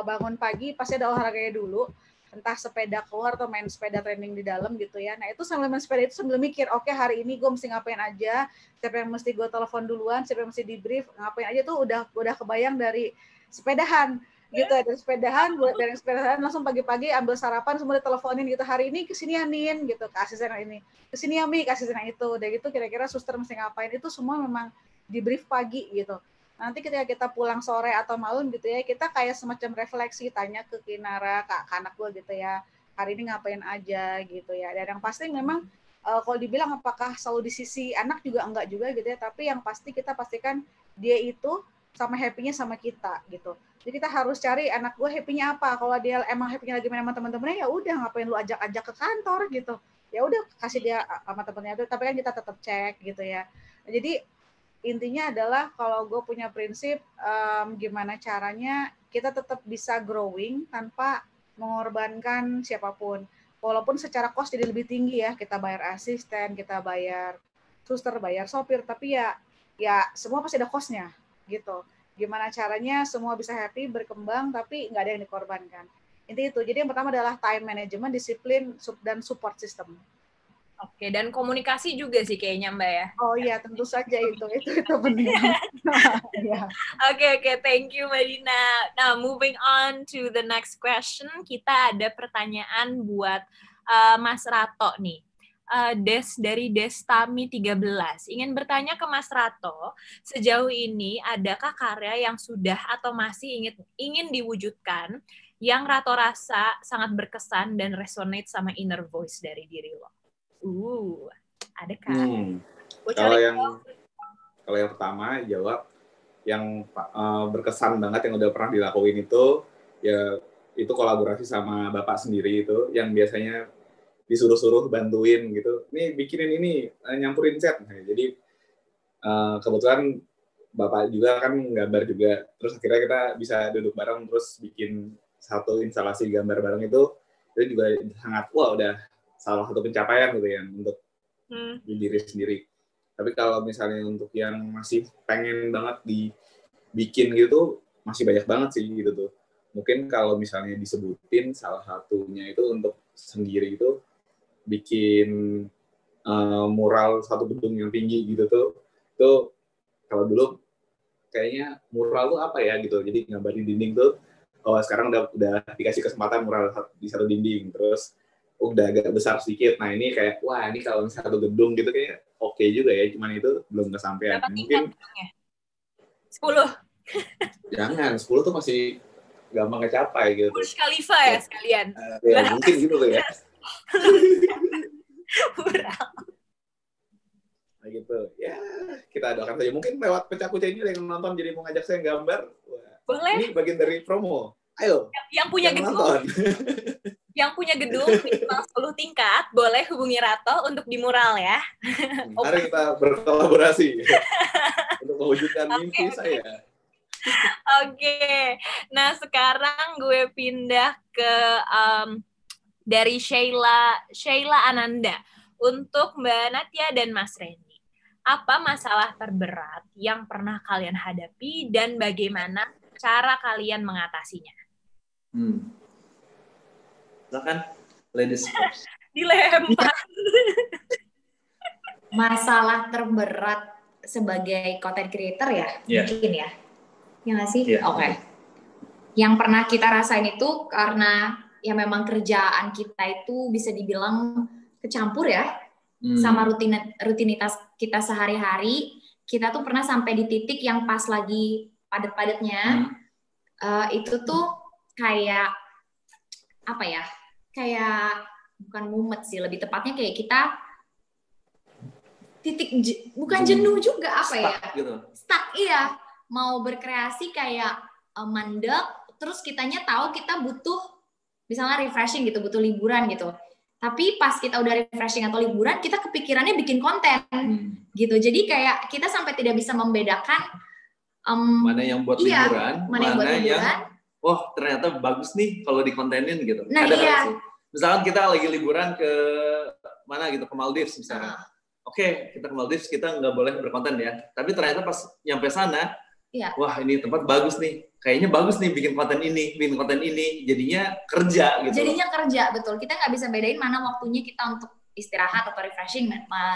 bangun pagi pasti ada olahraganya dulu, entah sepeda keluar atau main sepeda training di dalam gitu ya. Nah itu sambil main sepeda itu sambil mikir, oke, hari ini gue mesti ngapain aja, siapa yang mesti gue telepon duluan, siapa yang mesti di brief, ngapain aja tuh udah kebayang dari sepedahan gitu. Dari sepedahan langsung pagi-pagi ambil sarapan, semua diteleponin gitu, hari ini kesini ya Nin gitu, ke asisten ini, kesini ya Mi, ke asisten itu, udah gitu kira-kira suster mesti ngapain, itu semua memang di brief pagi gitu. Nanti ketika kita pulang sore atau malam gitu ya, kita kayak semacam refleksi, tanya ke Kinara, ke anak gue gitu ya, hari ini ngapain aja gitu ya. Dan yang pasti memang kalau dibilang apakah selalu di sisi anak juga enggak juga gitu ya, tapi yang pasti kita pastikan dia itu sama happy-nya sama kita gitu. Jadi kita harus cari anak gue happy-nya apa. Kalau dia emang happy-nya lagi main sama teman-temannya, ya udah ngapain lu ajak-ajak ke kantor gitu. Ya udah kasih dia sama temennya, tapi kan kita tetap cek gitu ya. Jadi intinya adalah kalau gue punya prinsip gimana caranya kita tetap bisa growing tanpa mengorbankan siapapun. Walaupun secara cost jadi lebih tinggi ya, kita bayar asisten, kita bayar suster, bayar sopir, tapi ya semua pasti ada cost-nya gitu. Gimana caranya semua bisa happy, berkembang, tapi nggak ada yang dikorbankan. Inti itu. Jadi yang pertama adalah time management, disiplin, dan support system. Oke, dan komunikasi juga sih kayaknya Mbak ya. Oh iya, tentu saja itu penting. Oke, thank you Mbak Dina. Nah, moving on to the next question, kita ada pertanyaan buat Mas Rato nih. Dari Destami 13 ingin bertanya ke Mas Rato, sejauh ini adakah karya yang sudah atau masih ingin diwujudkan yang Rato rasa sangat berkesan dan resonate sama inner voice dari diri lo? Ada kan? Kalau yang pertama jawab yang berkesan banget yang udah pernah dilakuin itu ya itu kolaborasi sama bapak sendiri itu yang biasanya disuruh-suruh bantuin gitu. Nih bikinin ini, nyampurin set. Nah, jadi kebetulan bapak juga kan gambar juga. Terus akhirnya kita bisa duduk bareng terus bikin satu instalasi gambar bareng itu juga sangat udah salah satu pencapaian gitu ya untuk diri sendiri. Tapi kalau misalnya untuk yang masih pengen banget dibikin gitu, masih banyak banget sih gitu tuh. Mungkin kalau misalnya disebutin salah satunya itu untuk sendiri itu bikin mural satu gedung yang tinggi gitu tuh. Itu kalau dulu kayaknya mural tuh apa ya gitu. Jadi gambarin dinding tuh. Oh sekarang udah dikasih kesempatan mural di satu dinding. Terus udah agak besar sedikit. Nah ini kayak, wah ini kalau misalnya satu gedung gitu kayak oke juga ya, cuman itu belum kesampaian. Mungkin 10. Jangan, 10 tuh masih gampang kecapai gitu. Burj Khalifa ya sekalian. Ya mungkin gitu tuh ya. Nah gitu. Ya, kita doakan saja. Mungkin lewat pecah kucing ini yang nonton jadi mau ngajak saya gambar. Wah, boleh. Ini bagian dari promo. Ayo. Yang punya gedung. Yang punya gedung minimal 10 tingkat, boleh hubungi Rato untuk di mural ya. Mari kita berkolaborasi untuk mewujudkan mimpi saya. Oke. Nah, sekarang gue pindah ke dari Sheila Ananda untuk Mbak Natia dan Mas Randy. Apa masalah terberat yang pernah kalian hadapi dan bagaimana cara kalian mengatasinya? Silakan, ladies first. Dilempar. Masalah terberat sebagai content creator ya, mungkin ya nggak sih? Yeah. Oke. Yang pernah kita rasain itu karena ya memang kerjaan kita itu bisa dibilang kecampur ya sama rutinitas kita sehari-hari. Kita tuh pernah sampai di titik yang pas lagi padat-padatnya, itu tuh kayak apa ya? Kayak bukan mumet sih, lebih tepatnya kayak kita bukan jenuh juga apa ya? Stuck, iya. Mau berkreasi kayak mandek, terus kitanya tahu kita butuh misalnya refreshing gitu, butuh liburan gitu. Tapi pas kita udah refreshing atau liburan, kita kepikirannya bikin konten gitu. Jadi kayak kita sampai tidak bisa membedakan mana yang buat liburan, mana yang buat liburan. Ternyata bagus nih kalau dikontenin gitu. Nah, ada iya. sih. Misalkan kita lagi liburan ke mana gitu, ke Maldives misalnya. Oke, kita ke Maldives, kita nggak boleh berkonten ya. Tapi ternyata pas nyampe sana, wah ini tempat bagus nih. Kayaknya bagus nih bikin konten ini. Jadinya kerja gitu. Jadinya kerja, betul. Kita nggak bisa bedain mana waktunya kita untuk istirahat atau refreshing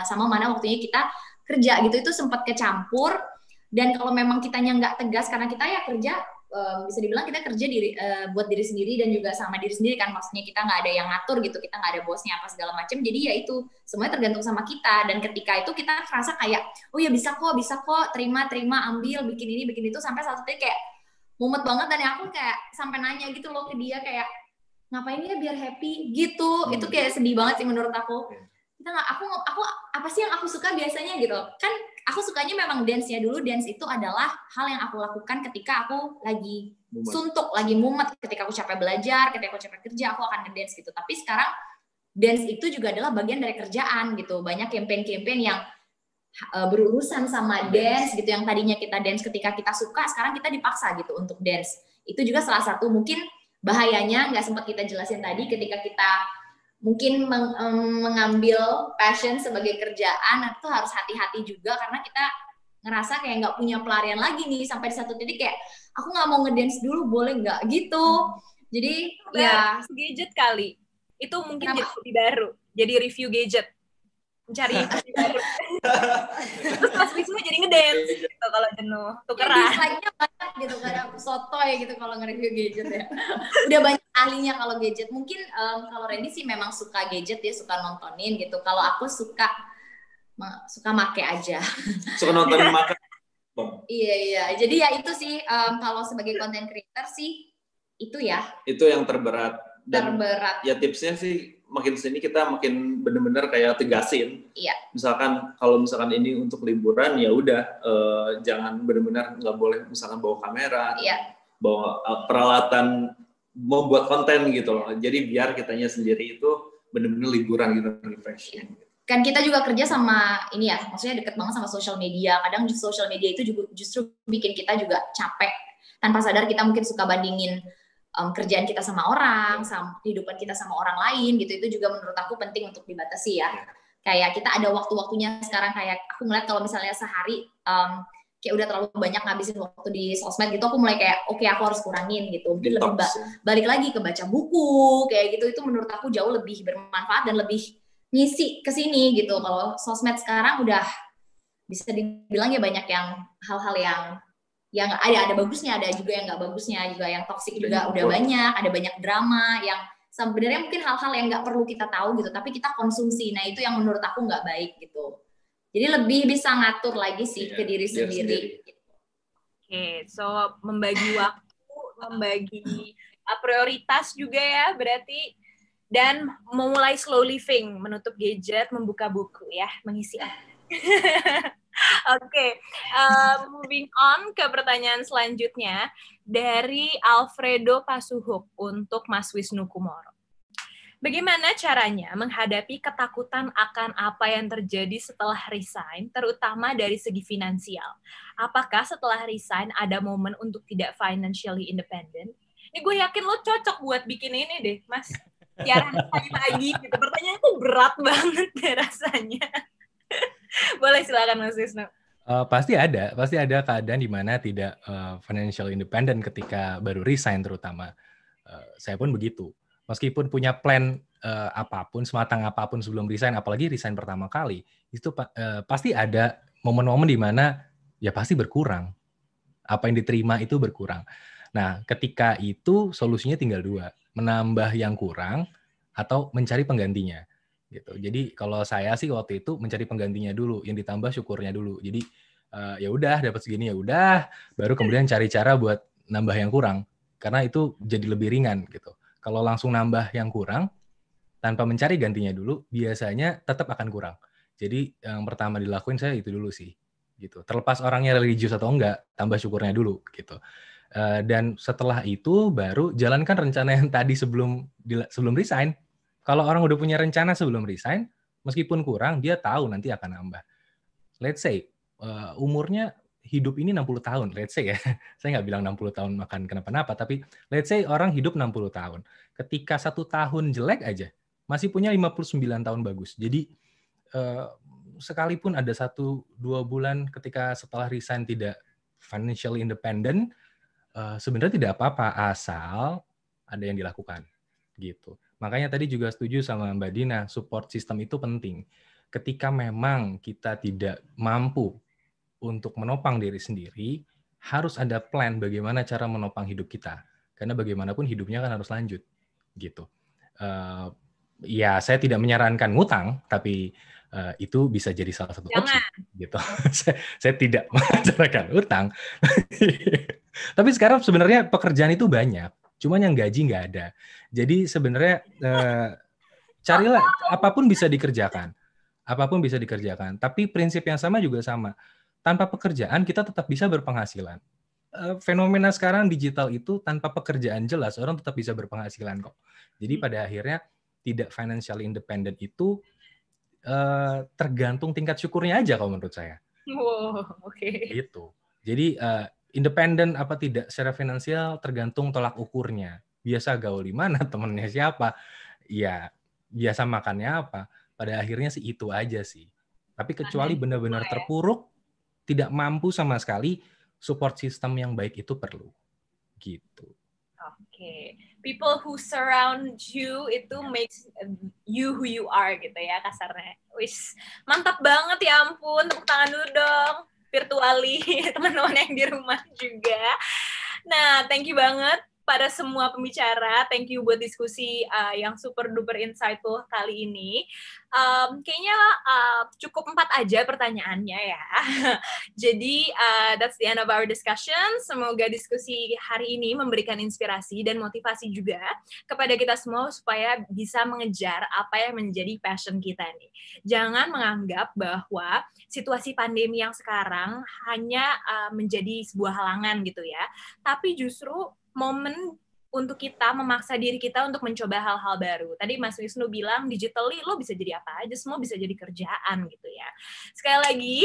sama mana waktunya kita kerja gitu. Itu sempat kecampur. Dan kalau memang kitanya nggak tegas karena kita ya kerja, bisa dibilang kita kerja buat diri sendiri dan juga sama diri sendiri kan. Maksudnya kita nggak ada yang ngatur gitu. Kita nggak ada bosnya apa segala macam. Jadi ya itu semuanya tergantung sama kita. Dan ketika itu kita merasa kayak, oh ya bisa kok, terima, ambil, bikin ini, bikin itu. Sampai satu titik kayak mumet banget, dan aku kayak sampai nanya gitu loh ke dia kayak, ngapain ya biar happy gitu. Itu kayak sedih banget sih menurut aku. Aku apa sih yang aku suka biasanya gitu kan. Aku sukanya memang dance-nya dulu. Dance itu adalah hal yang aku lakukan ketika aku lagi suntuk, lagi mumet, ketika aku capek belajar, ketika aku capek kerja, aku akan ngedance gitu. Tapi sekarang dance itu juga adalah bagian dari kerjaan gitu. Banyak campaign-campaign yang berurusan sama dance gitu, yang tadinya kita dance ketika kita suka, sekarang kita dipaksa gitu untuk dance. Itu juga salah satu mungkin bahayanya, nggak sempat kita jelasin tadi, ketika kita mungkin mengambil passion sebagai kerjaan, itu harus hati-hati juga, karena kita ngerasa kayak nggak punya pelarian lagi nih, sampai di satu titik kayak, aku nggak mau ngedance dulu, boleh nggak gitu. Jadi ya gadget kali, itu mungkin jadi hobi baru, jadi review gadget, mencari hobi baru. Terus Mas Wisnu jadi ngedance gitu kalau jenuh, tukeran. Dislike-nya banyak gitu, karena aku sotoy gitu kalau nge-review gadget ya. Udah banyak ahlinya kalau gadget. Mungkin kalau Randy sih memang suka gadget, dia suka nontonin gitu. Kalau aku suka make aja. Suka nontonin makan. Iya. Jadi ya itu sih, kalau sebagai content creator sih itu ya. Itu yang terberat. Terberat. Ya tipsnya sih makin sini kita makin bener-bener kayak tegasin. Iya. Misalkan kalau misalkan ini untuk liburan, ya udah jangan bener-bener nggak boleh misalkan bawa kamera, bawa peralatan membuat konten gitu loh. Jadi biar kitanya sendiri itu bener-bener liburan gitu, refreshing. Kan kita juga kerja sama ini ya, maksudnya deket banget sama social media. Kadang social media itu juga justru bikin kita juga capek. Tanpa sadar kita mungkin suka bandingin kerjaan kita sama orang, sama kehidupan kita sama orang lain gitu. Itu juga menurut aku penting untuk dibatasi ya. Kayak kita ada waktu-waktunya sekarang, kayak aku ngeliat kalau misalnya sehari kayak udah terlalu banyak ngabisin waktu di sosmed gitu, aku mulai kayak oke, aku harus kurangin gitu. Mungkin lebih balik lagi ke baca buku kayak gitu. Itu menurut aku jauh lebih bermanfaat dan lebih ngisi ke sini gitu. Kalau sosmed sekarang udah bisa dibilang ya banyak yang hal-hal yang ada bagusnya, ada juga yang nggak bagusnya, juga yang toksik juga udah banyak, ada banyak drama yang sebenarnya mungkin hal-hal yang nggak perlu kita tahu gitu, tapi kita konsumsi. Nah itu yang menurut aku nggak baik gitu. Jadi lebih bisa ngatur lagi sih ke diri sendiri. Oke, so membagi waktu, membagi prioritas juga ya berarti, dan memulai slow living, menutup gadget, membuka buku ya, mengisi. Oke, moving on ke pertanyaan selanjutnya dari Alfredo Pasuhuk untuk Mas Wisnu Kumoro. Bagaimana caranya menghadapi ketakutan akan apa yang terjadi setelah resign, terutama dari segi finansial? Apakah setelah resign ada momen untuk tidak financially independent? Ini gue yakin lo cocok buat bikin ini deh, Mas. Siaran pagi-pagi gitu. Pertanyaan itu berat banget deh rasanya. Boleh silakan Mas Wisnu. Pasti ada keadaan di mana tidak financial independent ketika baru resign terutama. Saya pun begitu. Meskipun punya plan apapun, sematang apapun sebelum resign, apalagi resign pertama kali, itu pasti ada momen-momen di mana ya pasti berkurang. Apa yang diterima itu berkurang. Nah, ketika itu solusinya tinggal dua. menambah yang kurang atau mencari penggantinya gitu. Jadi kalau saya sih waktu itu mencari penggantinya dulu, yang ditambah syukurnya dulu. Jadi ya udah dapat segini ya udah, baru kemudian cari cara buat nambah yang kurang karena itu jadi lebih ringan gitu. Kalau langsung nambah yang kurang tanpa mencari gantinya dulu, biasanya tetap akan kurang. Jadi yang pertama dilakuin saya itu dulu sih, gitu. Terlepas orangnya religius atau enggak, tambah syukurnya dulu, gitu. Dan setelah itu baru jalankan rencana yang tadi sebelum resign. Kalau orang udah punya rencana sebelum resign, meskipun kurang, dia tahu nanti akan nambah. Let's say umurnya hidup ini 60 tahun, let's say ya. Saya nggak bilang 60 tahun makan kenapa-napa, tapi let's say orang hidup 60 tahun. Ketika 1 tahun jelek aja, masih punya 59 tahun bagus. Jadi sekalipun ada 1-2 bulan ketika setelah resign tidak financially independent, sebenarnya tidak apa-apa asal ada yang dilakukan gitu. Makanya tadi juga setuju sama Mbak Dina, support system itu penting. Ketika memang kita tidak mampu untuk menopang diri sendiri, harus ada plan bagaimana cara menopang hidup kita. Karena bagaimanapun hidupnya kan harus lanjut gitu. Ya, saya tidak menyarankan ngutang, tapi itu bisa jadi salah satu opsi. Gitu. saya tidak menyarankan utang. Tapi sekarang sebenarnya pekerjaan itu banyak, cuman yang gaji nggak ada. Jadi sebenarnya carilah apapun bisa dikerjakan. Apapun bisa dikerjakan. Tapi prinsip yang sama juga sama. Tanpa pekerjaan kita tetap bisa berpenghasilan. Fenomena sekarang digital itu tanpa pekerjaan jelas orang tetap bisa berpenghasilan kok. Jadi pada akhirnya tidak financially independent itu tergantung tingkat syukurnya aja kalau menurut saya. Wow, oke. Gitu. Jadi independen apa tidak secara finansial tergantung tolak ukurnya. Biasa gaul di mana, temennya siapa, ya biasa makannya apa. Pada akhirnya sih itu aja sih. Tapi kecuali benar-benar terpuruk, tidak mampu sama sekali, support system yang baik itu perlu. Gitu. Oke. People who surround you itu makes you who you are gitu ya kasarnya. Wis, mantap banget ya ampun. Tepuk tangan dulu dong. Virtually teman-teman yang di rumah juga. Nah, thank you banget pada semua pembicara. Thank you buat diskusi yang super duper insightful kali ini. Kayaknya cukup 4 aja pertanyaannya ya. Jadi that's the end of our discussion. Semoga diskusi hari ini memberikan inspirasi dan motivasi juga kepada kita semua supaya bisa mengejar apa yang menjadi passion kita nih. Jangan menganggap bahwa situasi pandemi yang sekarang hanya menjadi sebuah halangan gitu ya. Tapi justru momen untuk kita memaksa diri kita untuk mencoba hal-hal baru. Tadi Mas Wisnu bilang digitally lo bisa jadi apa aja, semua bisa jadi kerjaan gitu ya. Sekali lagi,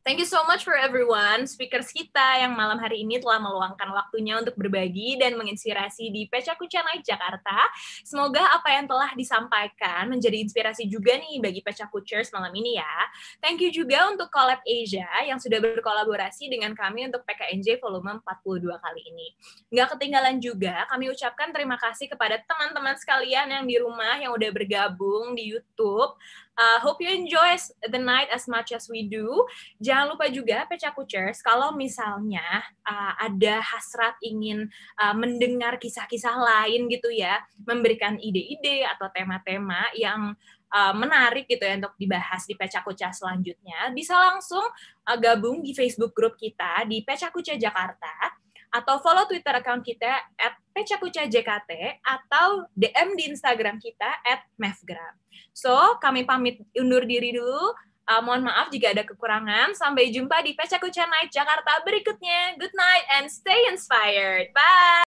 thank you so much for everyone. Speakers kita yang malam hari ini telah meluangkan waktunya untuk berbagi dan menginspirasi di Pecakucha Night Jakarta. Semoga apa yang telah disampaikan menjadi inspirasi juga nih bagi Pecakuchers malam ini ya. Thank you juga untuk Collab Asia yang sudah berkolaborasi dengan kami untuk PKNJ volume 42 kali ini. Nggak ketinggalan juga, kami ucapkan terima kasih kepada teman-teman sekalian yang di rumah yang udah bergabung di YouTube. Hope you enjoy the night as much as we do. Jangan lupa juga Pecakuchers, kalau misalnya ada hasrat ingin mendengar kisah-kisah lain gitu ya, memberikan ide-ide atau tema-tema yang menarik gitu ya untuk dibahas di Pecakucha selanjutnya, bisa langsung gabung di Facebook group kita di Pecakucha Jakarta, atau follow Twitter account kita @pecakuchajkt, atau DM di Instagram kita @mevgram. So, kami pamit undur diri dulu. Mohon maaf jika ada kekurangan. Sampai jumpa di Pecakucha Night Jakarta berikutnya. Good night and stay inspired. Bye!